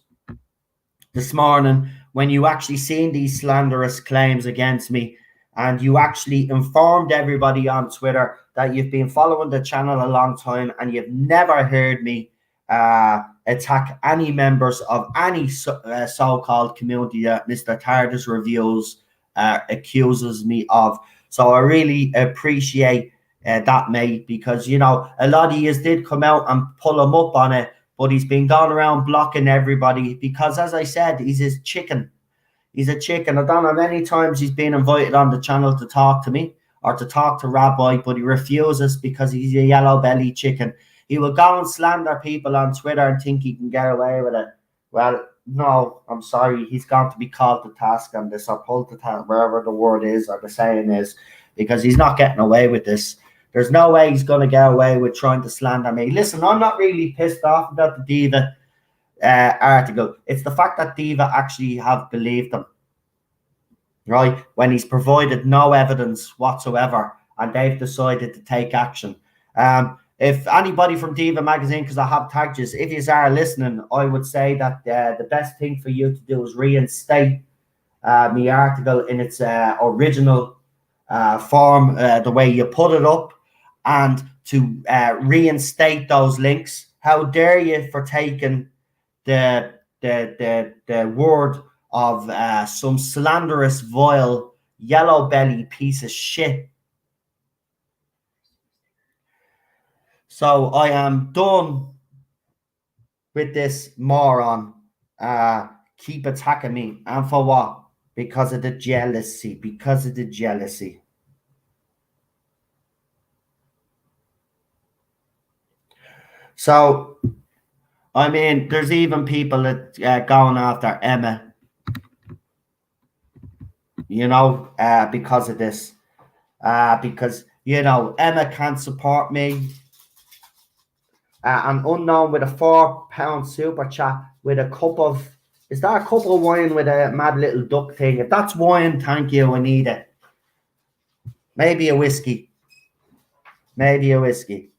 this morning when you actually seen these slanderous claims against me and you actually informed everybody on Twitter that you've been following the channel a long time and you've never heard me attack any members of any so-called community that Mr. Tardis Reviews accuses me of. So I really appreciate that, mate, because, you know, a lot of you did come out and pull him up on it, but he's been going around blocking everybody because, as I said, he's his chicken. He's a chicken. I don't know many times he's been invited on the channel to talk to me or to talk to Rabbi, but he refuses because he's a yellow belly chicken. He will go and slander people on Twitter and think he can get away with it. Well, no, I'm sorry. He's going to be called to task on this or pulled to task, wherever the word is or the saying is, because he's not getting away with this. There's no way he's going to get away with trying to slander me. Listen, I'm not really pissed off about the Diva article. It's the fact that Diva actually have believed him, right? When he's provided no evidence whatsoever and they've decided to take action. If anybody from Diva magazine, because I have tagged you, if you are listening, I would say that the best thing for you to do is reinstate the article in its original form, the way you put it up, and to reinstate those links. How dare you for taking the word of some slanderous, vile, yellow belly piece of shit. So I am done with this moron. Keep attacking me. And for what? Because of the jealousy. Because of the jealousy. So I mean, there's even people that going after Emma, because of this. Because, Emma can't support me. And unknown with a £4 super chat with a cup of, is that a cup of wine with a mad little duck thing? If that's wine, thank you, I need it. Maybe a whiskey. Maybe a whiskey.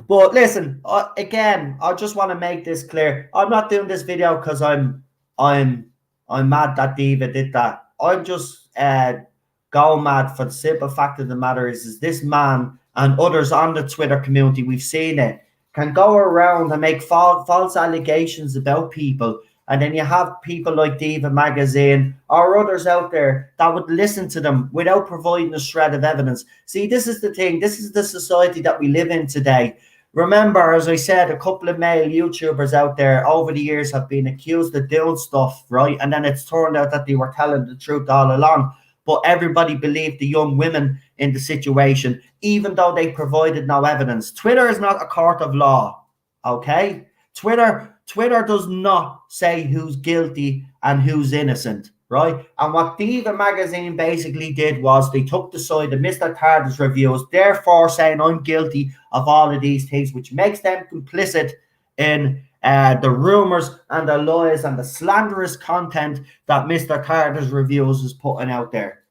But listen, again, I just want to make this clear. I'm not doing this video because I'm mad that Diva did that. I'm just going mad for the simple fact of the matter is this man and others on the Twitter community, we've seen it, can go around and make false allegations about people. And then you have people like Diva Magazine or others out there that would listen to them without providing a shred of evidence. See, this is the thing. This is the society that we live in today. Remember, as I said, a couple of male YouTubers out there over the years have been accused of doing stuff, right? And then it's turned out that they were telling the truth all along. But everybody believed the young women in the situation, even though they provided no evidence. Twitter is not a court of law, okay? Twitter does not say who's guilty and who's innocent, right? And what Diva Magazine basically did was they took the side of Mr. Tardar's reviews, therefore saying I'm guilty of all of these things, which makes them complicit in the rumors and the lies and the slanderous content that Mr. Tardar's reviews is putting out there,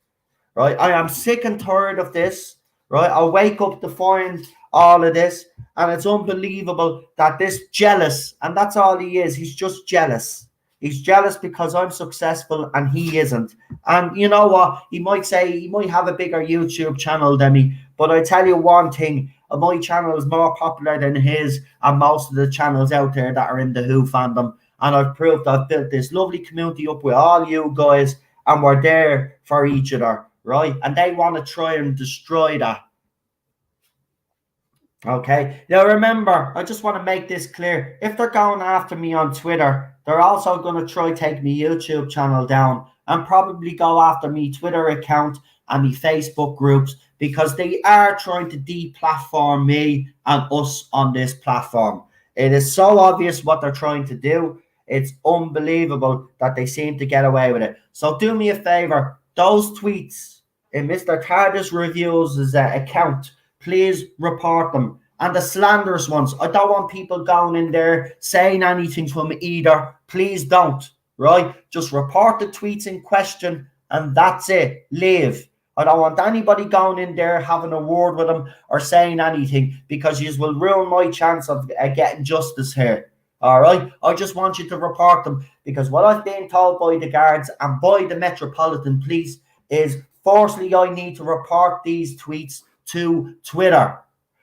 right? I am sick and tired of this, right? I wake up to find all of this, and it's unbelievable that this jealous, and that's all he is. He's just jealous. He's jealous because I'm successful and he isn't. And you know what? He might say he might have a bigger YouTube channel than me, but I tell you one thing, my channel is more popular than his and most of the channels out there that are in the Who fandom. And I've proved I've built this lovely community up with all you guys, and we're there for each other, right? And they want to try and destroy that. Okay, now remember, I just want to make this clear. If they're going after me on Twitter, they're also going to try take my YouTube channel down and probably go after me Twitter account and me Facebook groups, because they are trying to deplatform me and us on this platform. It is so obvious what they're trying to do. It's unbelievable that they seem to get away with it. So do me a favor, those tweets in Mr. Tardar's Reviews' account, please report them. And the slanderous ones, I don't want people going in there saying anything to him either. Please don't, right? Just report the tweets in question and that's it. Leave. I don't want anybody going in there having a word with him or saying anything, because you will ruin my chance of getting justice here. All right? I just want you to report them, because what I've been told by the guards and by the Metropolitan Police is, firstly, I need to report these tweets to Twitter.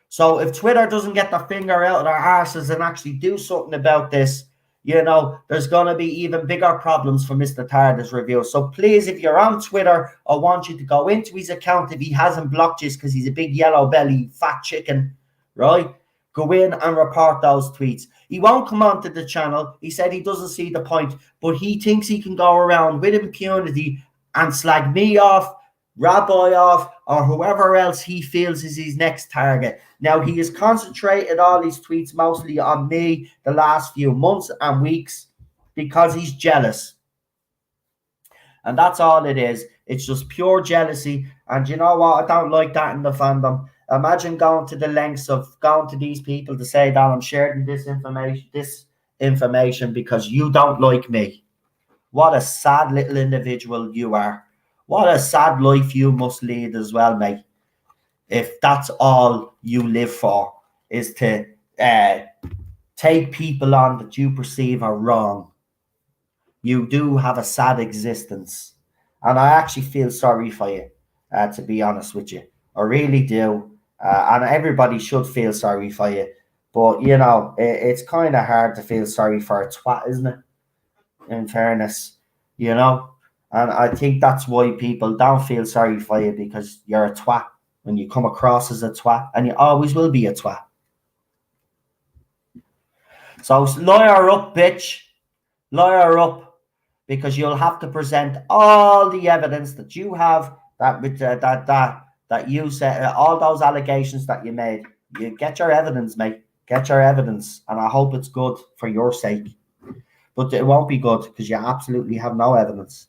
So if Twitter doesn't get their finger out of their arses and actually do something about this, there's going to be even bigger problems for Mr. Tardar's Review. So please, if you're on Twitter, I want you to go into his account if he hasn't blocked you, because he's a big yellow belly fat chicken, right? Go in and report those tweets. He won't come onto the channel. He said he doesn't see the point, but he thinks he can go around with impunity and slag me off, Rabbi off, or whoever else he feels is his next target. Now, he has concentrated all his tweets mostly on me the last few months and weeks because he's jealous. And that's all it is. It's just pure jealousy. And you know what? I don't like that in the fandom. Imagine going to the lengths of going to these people to say that I'm sharing this information because you don't like me. What a sad little individual you are. What a sad life you must lead as well, mate. If that's all you live for, is to take people on that you perceive are wrong. You do have a sad existence. And I actually feel sorry for you, to be honest with you. I really do. And everybody should feel sorry for you. But, it's kind of hard to feel sorry for a twat, isn't it? In fairness, And I think that's why people don't feel sorry for you, because you're a twat when you come across as a twat, and you always will be a twat. So lawyer up, bitch. Lawyer up, because you'll have to present all the evidence that you have that you said, all those allegations that you made. You get your evidence, mate. Get your evidence, and I hope it's good for your sake. But it won't be good because you absolutely have no evidence,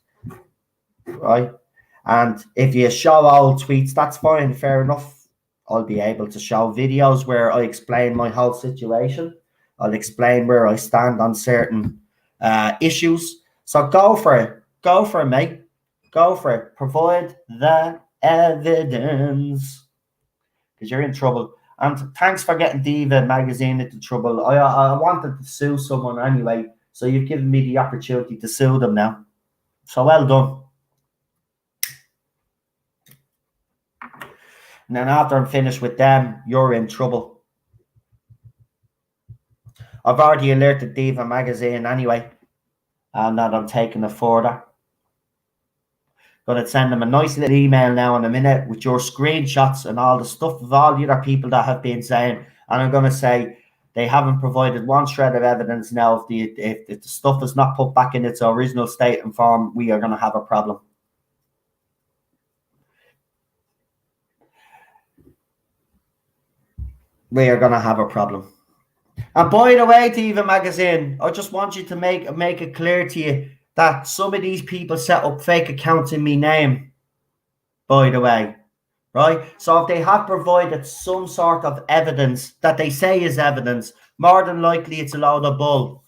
right? And if you show old tweets, that's fine, fair enough. I'll be able to show videos where I explain my whole situation. I'll explain where I stand on certain issues. So go for it. Go for it, mate. Go for it. Provide the evidence. Because you're in trouble. And thanks for getting Diva magazine into trouble. I wanted to sue someone anyway, so you've given me the opportunity to sue them now. So well done. And then after I'm finished with them, you're in trouble. I've already alerted Diva magazine anyway, and that I'm taking it further. Going to send them a nice little email now in a minute with your screenshots and all the stuff of all the other people that have been saying. And I'm going to say they haven't provided one shred of evidence now. If the stuff is not put back in its original state and form, we are going to have a problem. We are going to have a problem. And by the way, Diva magazine, I just want you to make it clear to you that some of these people set up fake accounts in my name, by the way, right? So if they have provided some sort of evidence that they say is evidence, more than likely it's a load of bull,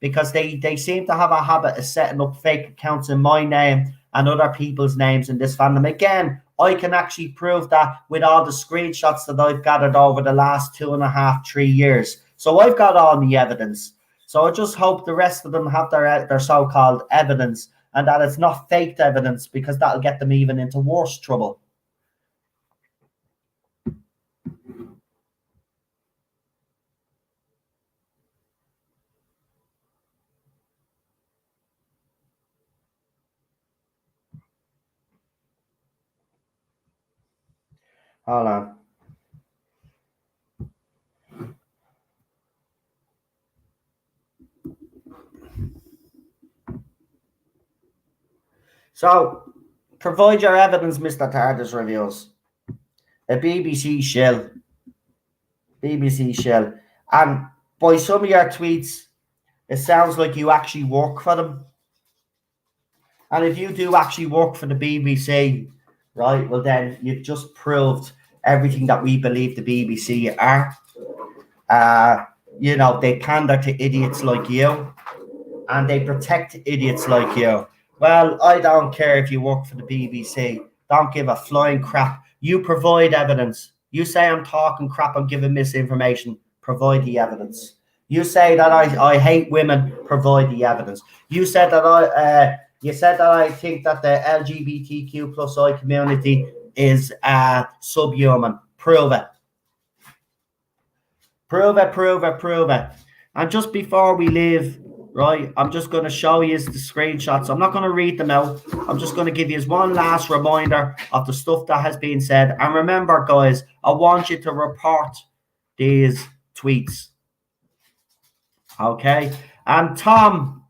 because they seem to have a habit of setting up fake accounts in my name and other people's names in this fandom. Again, I can actually prove that with all the screenshots that I've gathered over the last 2.5, 3 years. So I've got all the evidence. So I just hope the rest of them have their so-called evidence, and that it's not faked evidence, because that'll get them even into worse trouble. Hold on. So, provide your evidence, Mr. TARDIS Reviews. A BBC shill. BBC shill. And by some of your tweets, it sounds like you actually work for them. And if you do actually work for the BBC, right, well then you've just proved everything that we believe the BBC are. You know, they pander to idiots like you, and they protect idiots like you. Well, I don't care if you work for the BBC. Don't give a flying crap. You provide evidence. You say I'm talking crap, I'm giving misinformation. Provide the evidence. You say that I hate women. Provide the evidence. You said that I think that the LGBTQ plus I community is subhuman. Prove it. Prove it, prove it, prove it. And just before we leave, right, I'm just going to show you the screenshots. I'm not going to read them out. I'm just going to give you one last reminder of the stuff that has been said. And remember, guys, I want you to report these tweets. Okay? And Tom,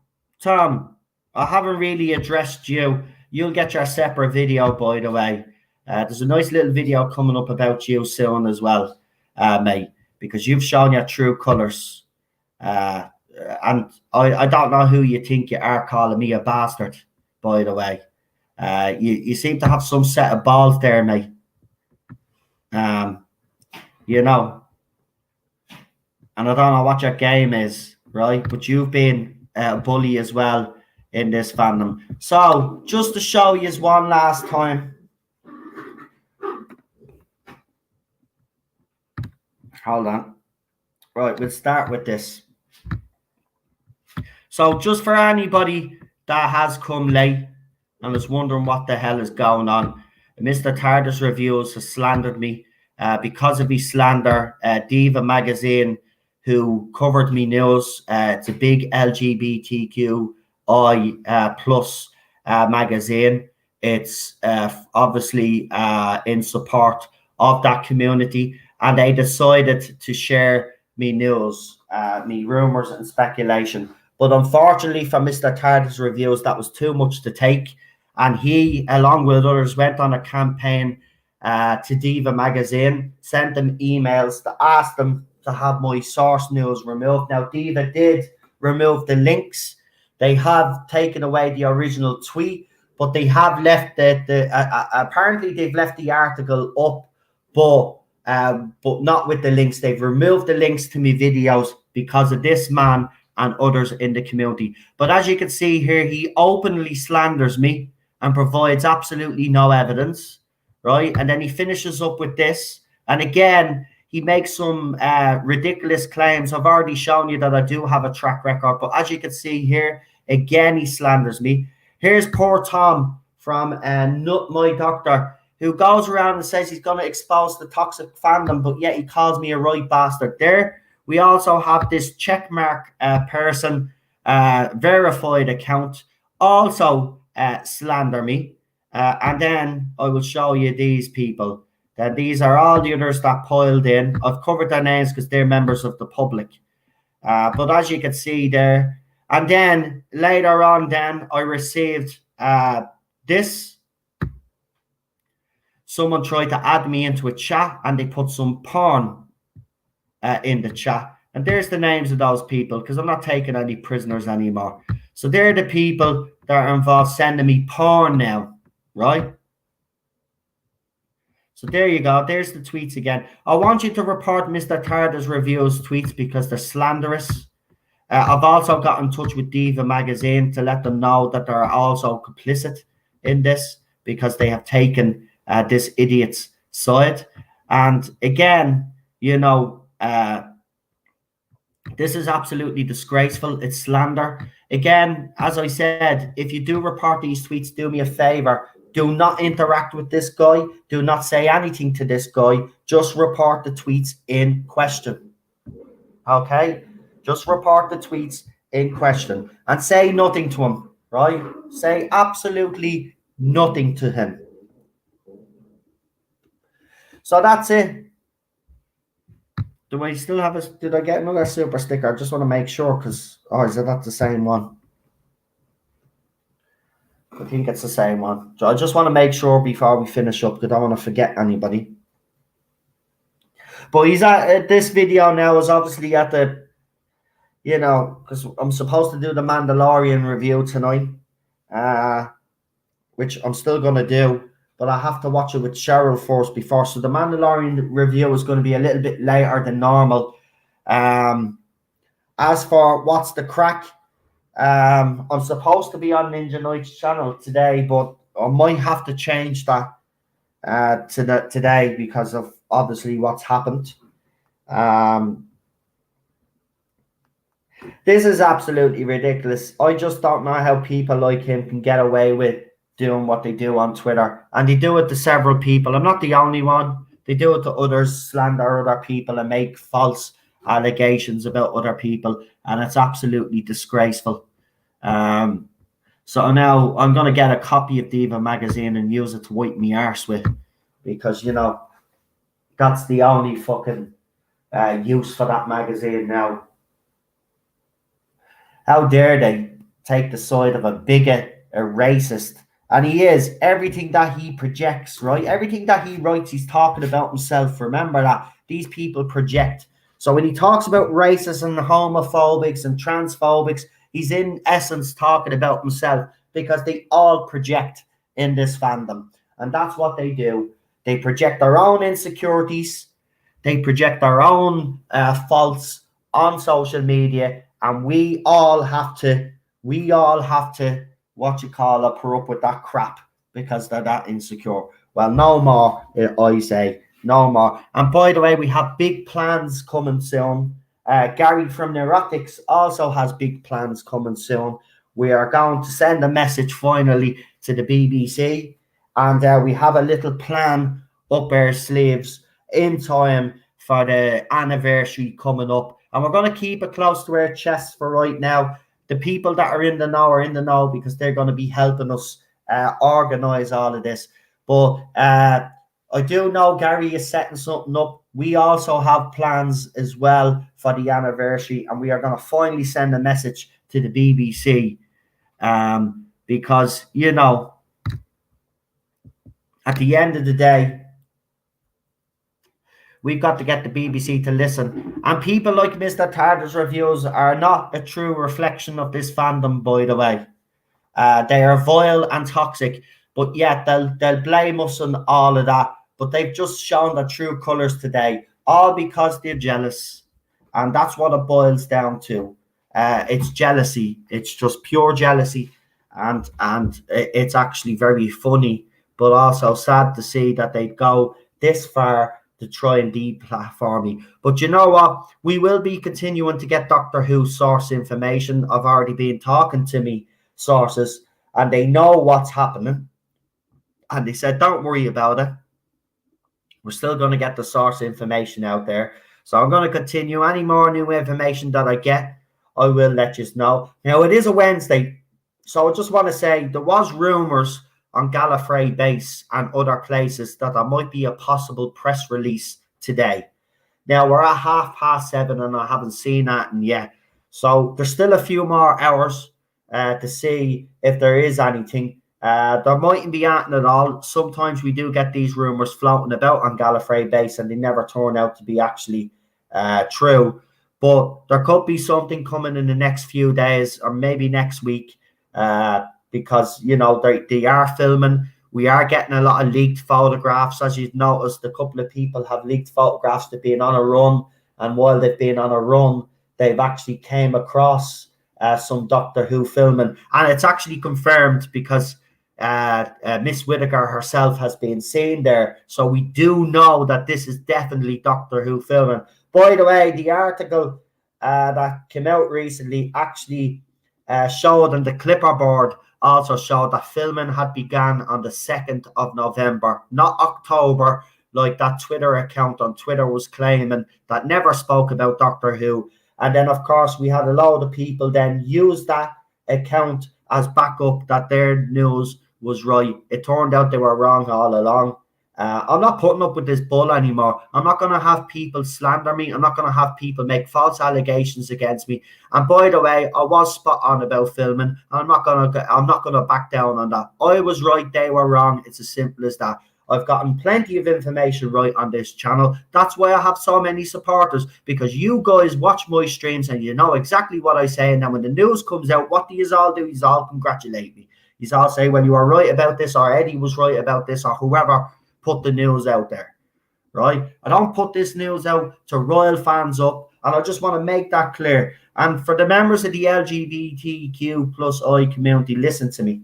I haven't really addressed you. You'll get your separate video, by the way. There's a nice little video coming up about you soon as well, mate, because you've shown your true colours. And I don't know who you think you are calling me a bastard, by the way. You seem to have some set of balls there, mate. You know. And I don't know what your game is, right? But you've been a bully as well in this fandom. So, just to show you one last time. Hold on. Right, we'll start with this. So, just for anybody that has come late and is wondering what the hell is going on, Mr. TARDIS Reviews has slandered me. Because of his slander, Diva magazine, who covered me news, it's a big LGBTQI plus magazine. It's obviously in support of that community, and they decided to share me news, me rumors and speculation. But unfortunately for Mr. TARDIS Reviews, that was too much to take, and he, along with others, went on a campaign to Diva magazine, sent them emails to ask them to have my source news removed. Now, Diva did remove the links. They have taken away the original tweet, but they have left apparently they've left the article up, but not with the links. They've removed the links to my videos because of this man and others in the community. But as you can see here, he openly slanders me and provides absolutely no evidence, right? And then he finishes up with this. And again, he makes some ridiculous claims. I've already shown you that I do have a track record. But as you can see here, again, he slanders me. Here's poor Tom from Nut My Doctor, who goes around and says he's going to expose the toxic fandom, but yet he calls me a right bastard. There, we also have this checkmark person, verified account, also slander me. And then I will show you these people. These are all the others that piled in. I've covered their names because they're members of the public. But as you can see there, and then later on, then I received this. Someone tried to add me into a chat and they put some porn in the chat. And there's the names of those people because I'm not taking any prisoners anymore. So they're the people that are involved sending me porn now, right? So there you go. There's the tweets again. I want you to report Mr. Tarda's reviews tweets because they're slanderous. I've also got in touch with Diva magazine to let them know that they're also complicit in this because they have taken this idiot's side. And again, you know, this is absolutely disgraceful. It's slander. Again, as I said, if you do report these tweets, do me a favor. Do not interact with this guy. Do not say anything to this guy. Just report the tweets in question. Okay? Just report the tweets in question and say nothing to him, right? Say absolutely nothing to him. So that's it. Do I still have a... Did I get another super sticker? I just want to make sure because... Oh, is that the same one? I think it's the same one. So I just want to make sure before we finish up because I don't want to forget anybody. But he's at... this video now is obviously at the... You know, because I'm supposed to do the Mandalorian review tonight, which I'm still going to do, but I have to watch it with Cheryl first before. So the Mandalorian review is going to be a little bit later than normal. As for what's the crack, I'm supposed to be on Ninja Knight's channel today, but I might have to change that today because of obviously what's happened. This is absolutely ridiculous. I just don't know how people like him can get away with doing what they do on Twitter. And they do it to several people. I'm not the only one. They do it to others, slander other people and make false allegations about other people. And it's absolutely disgraceful. So now I'm going to get a copy of Diva magazine and use it to wipe me arse with. Because, you know, that's the only fucking use for that magazine now. How dare they take the side of a bigot, a racist? And he is. Everything that he projects, right? Everything that he writes, he's talking about himself. Remember that. These people project. So when he talks about racists and homophobics and transphobics, he's in essence talking about himself because they all project in this fandom. And that's what they do. They project their own insecurities. They project their own faults on social media. And we all have to, what you call it, put up with that crap because they're that insecure. Well, no more, I say, no more. And by the way, we have big plans coming soon. Gary from Neurotics also has big plans coming soon. We are going to send a message finally to the BBC. And we have a little plan up our sleeves in time for the anniversary coming up. And we're going to keep it close to our chests for right now. The people that are in the know because they're going to be helping us organise all of this. But I do know Gary is setting something up. We also have plans as well for the anniversary. And we are going to finally send a message to the BBC. Because, you know, at the end of the day, We've got to get the BBC to listen. And people like Mr. Tardar's reviews are not a true reflection of this fandom, by the way. They are vile and toxic, but yet they'll blame us on all of that. But they've just shown their true colours today, all because they're jealous. And that's what it boils down to. It's jealousy. It's just pure jealousy. And it's actually very funny, but also sad to see that they'd go this far to try and deplatform me. But you know what? We will be continuing to get Doctor Who source information. I've already been talking to me sources, and they know what's happening. And they said, don't worry about it. We're still going to get the source information out there. So I'm going to continue. Any more new information that I get, I will let you know. Now, it is a Wednesday. So I just want to say there was rumours on Gallifrey Base and other places that there might be a possible press release today. Now, we're at 7:30 and I haven't seen that yet. So there's still a few more hours to see if there is anything. There mightn't be anything at all. Sometimes we do get these rumours floating about on Gallifrey Base and they never turn out to be actually true. But there could be something coming in the next few days or maybe next week. Because, you know, they are filming. We are getting a lot of leaked photographs. As you've noticed, a couple of people have leaked photographs of being on a run. And while they've been on a run, they've actually came across some Doctor Who filming. And it's actually confirmed because Miss Whittaker herself has been seen there. So we do know that this is definitely Doctor Who filming. By the way, the article that came out recently actually showed, and the clipperboard also showed that filming had begun on the 2nd of November, not October, like that Twitter account on Twitter was claiming that never spoke about Doctor Who. And then, of course, we had a lot of people then use that account as backup that their news was right. It turned out they were wrong all along. I'm not putting up with this bull anymore. I'm not going to have people slander me. I'm not going to have people make false allegations against me. And by the way, I was spot on about filming. I'm not going to back down on that. I was right. They were wrong. It's as simple as that. I've gotten plenty of information right on this channel. That's why I have so many supporters, because you guys watch my streams and you know exactly what I say. And then when the news comes out, what do you all do? You all congratulate me. You all say, well, you were right about this, or Eddie was right about this, or whoever put the news out there, right? I don't put this news out to rile fans up, and I just want to make that clear. And for the members of the LGBTQ plus I community, listen to me.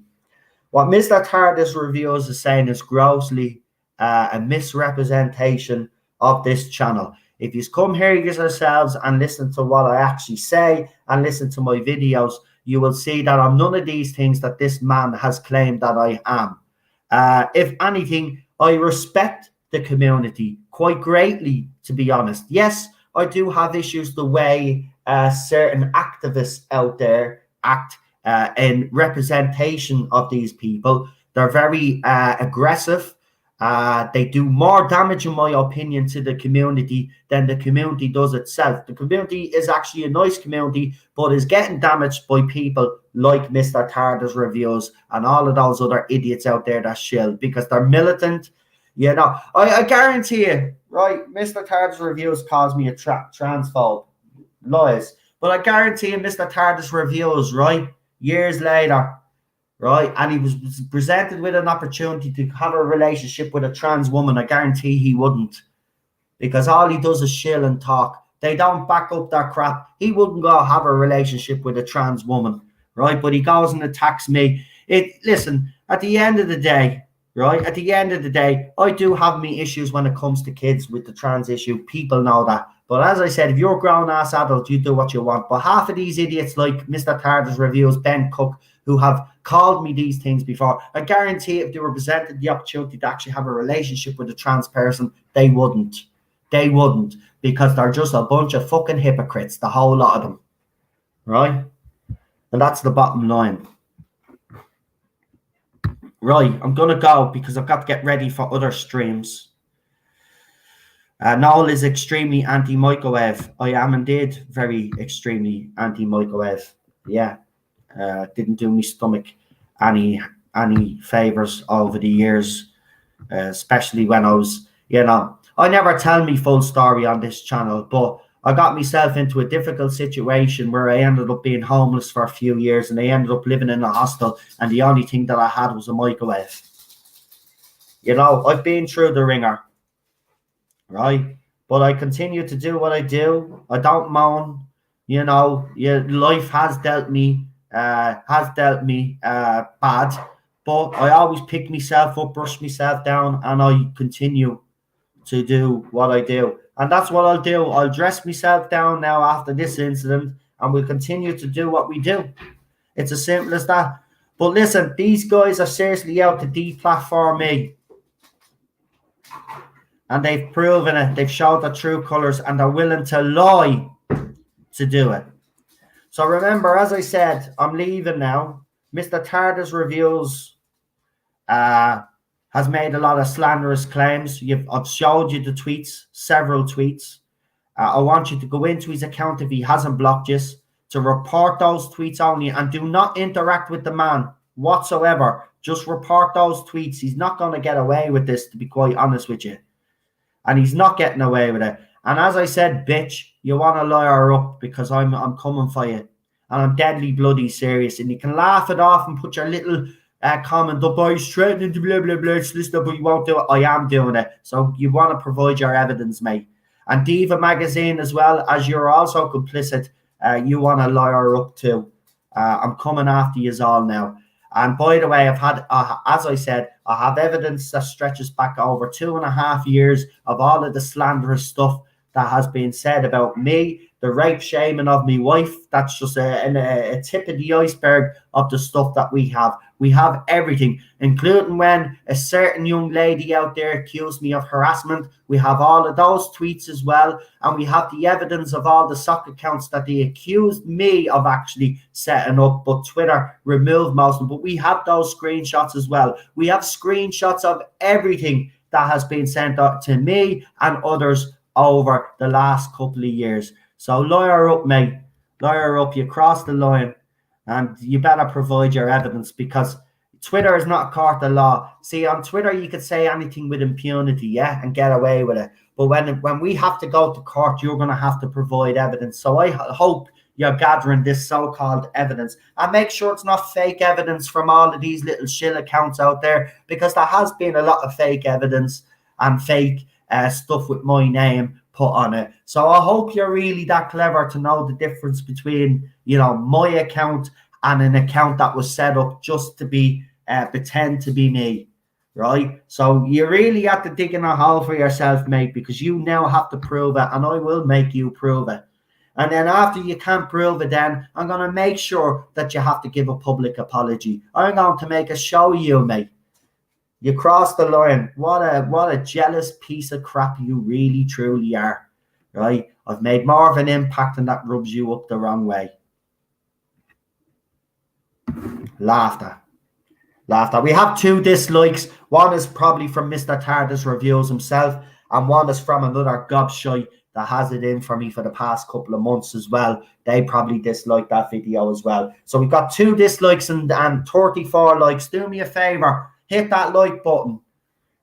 What Mr. TARDIS Reviews is saying is grossly a misrepresentation of this channel. If you come here yourselves and listen to what I actually say and listen to my videos, you will see that I'm none of these things that this man has claimed that I am. If anything, I respect the community quite greatly, to be honest. Yes, I do have issues the way certain activists out there act in representation of these people. They're very aggressive. They do more damage, in my opinion, to the community than the community does itself. The community is actually a nice community, but is getting damaged by people like Mr. TARDIS Reviews and all of those other idiots out there that shill, because they're militant. You know, I guarantee you, right, Mr. TARDIS Reviews calls me a transphobe. Lies. But I guarantee you, Mr. TARDIS Reviews, right, years later, right, and he was presented with an opportunity to have a relationship with a trans woman, I guarantee he wouldn't, because all he does is shill and talk. They don't back up their crap. He wouldn't go have a relationship with a trans woman, right? But he goes and attacks me. Listen, at the end of the day, right, at the end of the day, I do have me issues when it comes to kids with the trans issue. People know that. But as I said, if you're a grown-ass adult, you do what you want. But half of these idiots like Mr. TARDIS Reviews, Ben Cook, who have called me these things before, I guarantee if they were presented the opportunity to actually have a relationship with a trans person, they wouldn't. They wouldn't, because they're just a bunch of fucking hypocrites, the whole lot of them, right? And that's the bottom line. Right, I'm going to go because I've got to get ready for other streams. Noel is extremely anti-microwave. I am indeed very extremely anti-microwave. Yeah. Didn't do my stomach any favors over the years, especially when I was, you know, I never tell me full story on this channel, but I got myself into a difficult situation where I ended up being homeless for a few years, and I ended up living in a hostel, and the only thing that I had was a microwave. You know, I've been through the ringer, right? But I continue to do what I do. I don't moan. You know, life has dealt me bad, but I always pick myself up, brush myself down, and I continue to do what I do. And that's what I'll do. I'll dress myself down now after this incident, and we'll continue to do what we do. It's as simple as that. But listen, these guys are seriously out to deplatform me. And they've proven it. They've showed their true colours, and they're willing to lie to do it. So remember, as I said, I'm leaving now. Mr. Tardar's Reviews has made a lot of slanderous claims. I've showed you the tweets, several tweets. I want you to go into his account if he hasn't blocked you, to report those tweets only, and do not interact with the man whatsoever. Just report those tweets. He's not going to get away with this, to be quite honest with you. And he's not getting away with it. And as I said, bitch, you want to lawyer up because I'm coming for you. And I'm deadly bloody serious. And you can laugh it off and put your little comment up, I threatening to blah, blah, blah, solicitor, but you won't do it. I am doing it. So you want to provide your evidence, mate. And Diva magazine as well, as you're also complicit, you want to lawyer up too. I'm coming after you all now. And by the way, I've had, as I said, I have evidence that stretches back over 2.5 years of all of the slanderous stuff that has been said about me, the rape shaming of my wife. That's just a tip of the iceberg of the stuff that we have. We have everything, including when a certain young lady out there accused me of harassment. We have all of those tweets as well, and we have the evidence of all the sock accounts that they accused me of actually setting up, but Twitter removed most of them. But we have those screenshots as well. We have screenshots of everything that has been sent out to me and others over the last couple of years. So lawyer up, mate. Lawyer up. You crossed the line, and you better provide your evidence, because Twitter is not a court of law. See, on Twitter, you could say anything with impunity, yeah, and get away with it. But when we have to go to court, you're going to have to provide evidence. So I hope you're gathering this so-called evidence, and make sure it's not fake evidence from all of these little shill accounts out there, because there has been a lot of fake evidence and fake stuff with my name put on it. So I hope you're really that clever to know the difference between, you know, my account and an account that was set up just to be pretend to be me, right? So you really have to dig in a hole for yourself, mate, because you now have to prove it, and I will make you prove it. And then after you can't prove it, then I'm going to make sure that you have to give a public apology. I'm going to make a show of you, mate. You crossed the line. What a jealous piece of crap you really, truly are, right? I've made more of an impact, and that rubs you up the wrong way. Laughter. We have 2 dislikes. One is probably from Mr. Tardar's Reviews himself, and one is from another gobshite that has it in for me for the past couple of months as well. They probably disliked that video as well. So we've got 2 dislikes and 34 likes. Do me a favor. Hit that like button.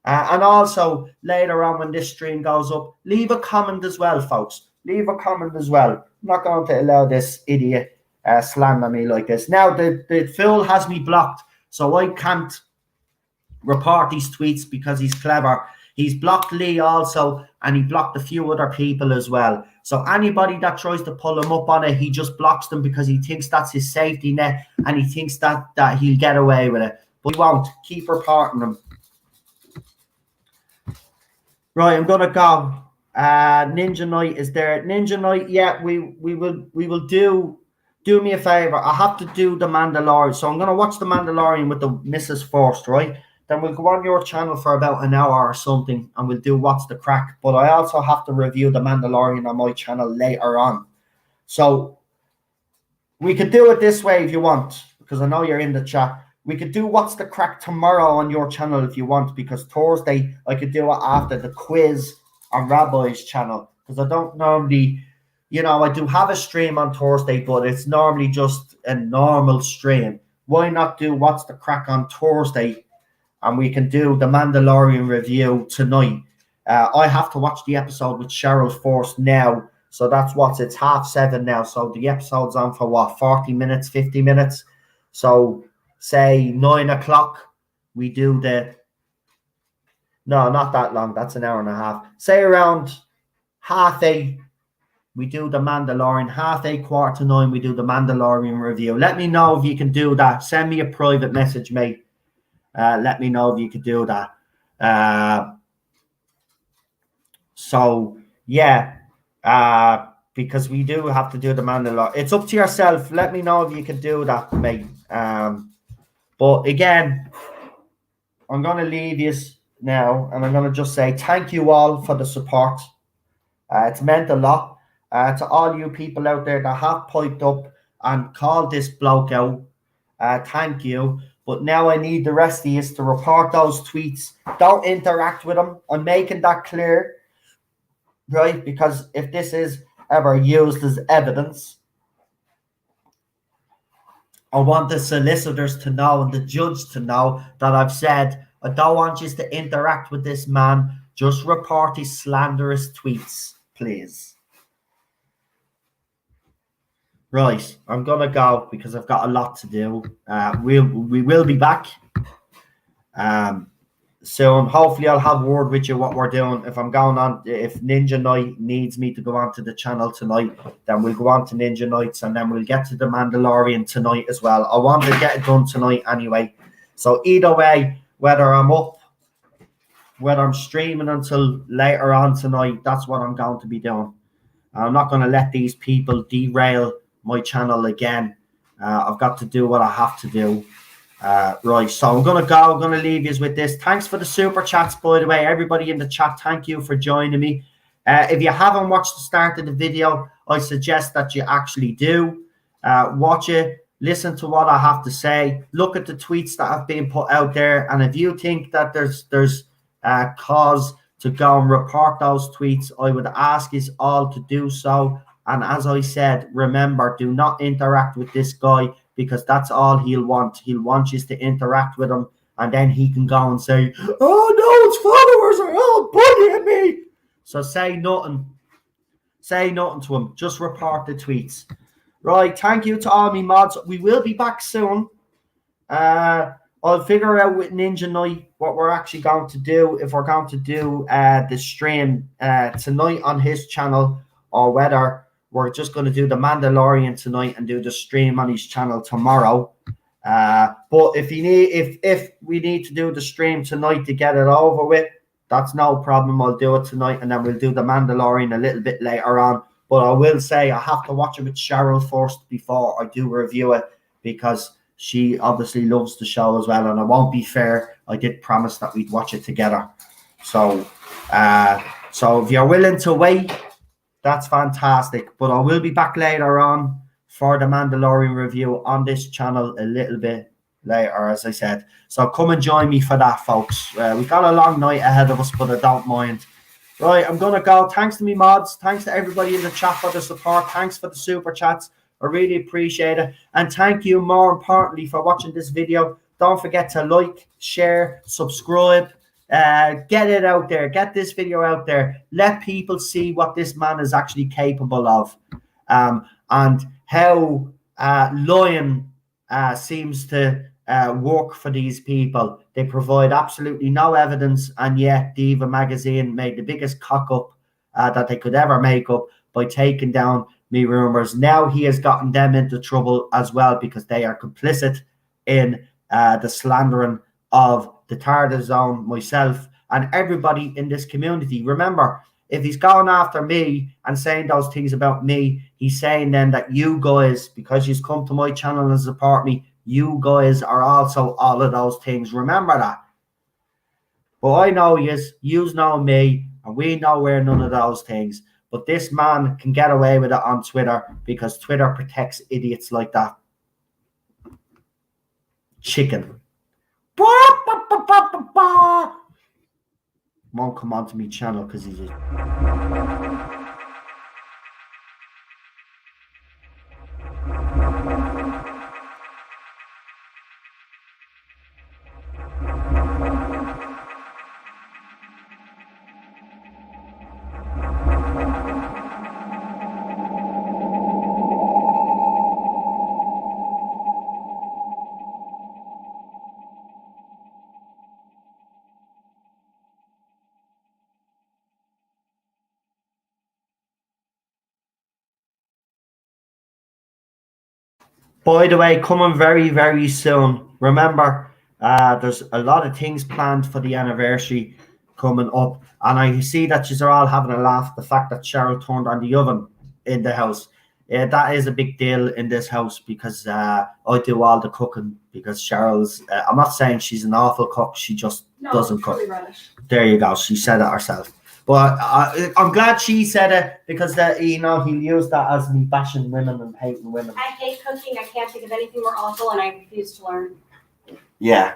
And also, later on when this stream goes up, leave a comment as well, folks. Leave a comment as well. I'm not going to allow this idiot slander me like this. Now, the fool has me blocked, so I can't report these tweets because he's clever. He's blocked Lee also, and he blocked a few other people as well. So anybody that tries to pull him up on it, he just blocks them because he thinks that's his safety net, and he thinks that he'll get away with it. But he won't. Keep reporting them. Right, I'm gonna go. Ninja Night is there. Ninja Night, yeah, we will do me a favor. I have to do the Mandalorian. So I'm gonna watch the Mandalorian with the missus first, right? Then we'll go on your channel for about an hour or something, and we'll do What's the Crack. But I also have to review the Mandalorian on my channel later on. So we could do it this way if you want, because I know you're in the chat. We could do What's the Crack tomorrow on your channel if you want, because Thursday I could do it after the quiz on Rabbi's channel, because I don't normally, you know, I do have a stream on Thursday, but it's normally just a normal stream. Why not do What's the Crack on Thursday, and we can do the Mandalorian review tonight? I have to watch the episode with Cheryl first now. So that's it's 7:30 now. So the episode's on for what, 40 minutes, 50 minutes. So say 9 o'clock, we do no, not that long. That's an hour and a half. Say around 8:30, we do the Mandalorian. 8:30, 8:45, we do the Mandalorian review. Let me know if you can do that. Send me a private message, mate. Let me know if you could do that. So yeah, because we do have to do the Mandalorian. It's up to yourself. Let me know if you can do that, mate. But again, I'm going to leave you now, and I'm going to just say thank you all for the support. It's meant a lot to all you people out there that have piped up and called this bloke out. Thank you. But now I need the rest of you to report those tweets. Don't interact with them. I'm making that clear, right? Because if this is ever used as evidence, I want the solicitors to know and the judge to know that I've said, I don't want you to interact with this man. Just report his slanderous tweets, please. Right, I'm going to go because I've got a lot to do. We will be back soon. Hopefully I'll have word with you what we're doing. If I'm going on, if Ninja Night needs me to go onto the channel tonight, then we'll go on to Ninja Nights, and then we'll get to the Mandalorian tonight as well. I want to get it done tonight anyway. So either way, whether I'm up, whether I'm streaming until later on tonight, that's what I'm going to be doing. I'm not going to let these people derail my channel again. I've got to do what I have to do. Right, so I'm going to go. I'm going to leave you with this. Thanks for the super chats, by the way. Everybody in the chat, thank you for joining me. If you haven't watched the start of the video, I suggest that you actually do. Watch it. Listen to what I have to say. Look at the tweets that have been put out there. And if you think that there's cause to go and report those tweets, I would ask you all to do so. And as I said, remember, do not interact with this guy, because that's all he'll want. He'll want you to interact with him, and then he can go and say, oh no, his followers are all bullying me. So say nothing. Say nothing to him. Just report the tweets. Right, thank you to all me mods. We will be back soon. I'll figure out with Ninja Night what we're actually going to do, if we're going to do the stream tonight on his channel, or whether we're just going to do the Mandalorian tonight and do the stream on his channel tomorrow. But if we need to do the stream tonight to get it over with, that's no problem. I'll do it tonight, and then we'll do the Mandalorian a little bit later on. But I will say I have to watch it with Cheryl first before I do review it, because she obviously loves the show as well, and it won't be fair. I did promise that we'd watch it together. So if you're willing to wait, that's fantastic. But I will be back later on for the Mandalorian review on this channel a little bit later, as I said. So come and join me for that, folks. We've got a long night ahead of us, but I don't mind. Right, I'm going to go. Thanks to me mods. Thanks to everybody in the chat for the support. Thanks for the super chats. I really appreciate it. And thank you, more importantly, for watching this video. Don't forget to like, share, subscribe. Get it out there. Get this video out there. Let people see what this man is actually capable of. And how lying seems to work for these people. They provide absolutely no evidence, and yet Diva magazine made the biggest cock up that they could ever make up by taking down me rumors. Now he has gotten them into trouble as well, because they are complicit in the slandering of the Tarda Zone, myself, and everybody in this community. Remember, if he's going after me and saying those things about me, he's saying then that you guys, because you've come to my channel and support me, you guys are also all of those things. Remember that. But I know yous know me, and we know we're none of those things. But this man can get away with it on Twitter, because Twitter protects idiots like that. Chicken. Won't come onto me channel because he's a... By the way, coming very, very soon. Remember, there's a lot of things planned for the anniversary coming up. And I see that you're all having a laugh. The fact that Cheryl turned on the oven in the house. That is a big deal in this house because I do all the cooking because Cheryl's, I'm not saying she's an awful cook. She just doesn't cook. Rubbish. There you go. She said it herself. But I'm glad she said it because he'll use that as me bashing women and hating women. I hate cooking. I can't think of anything more awful, and I refuse to learn. Yeah.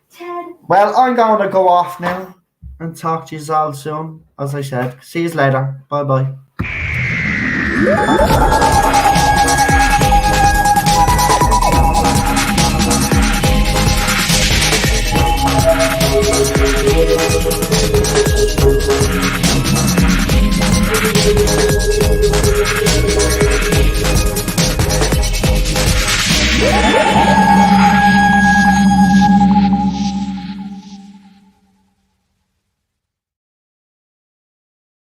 Ted. Well, I'm going to go off now and talk to you all soon. As I said, see you later. Bye bye.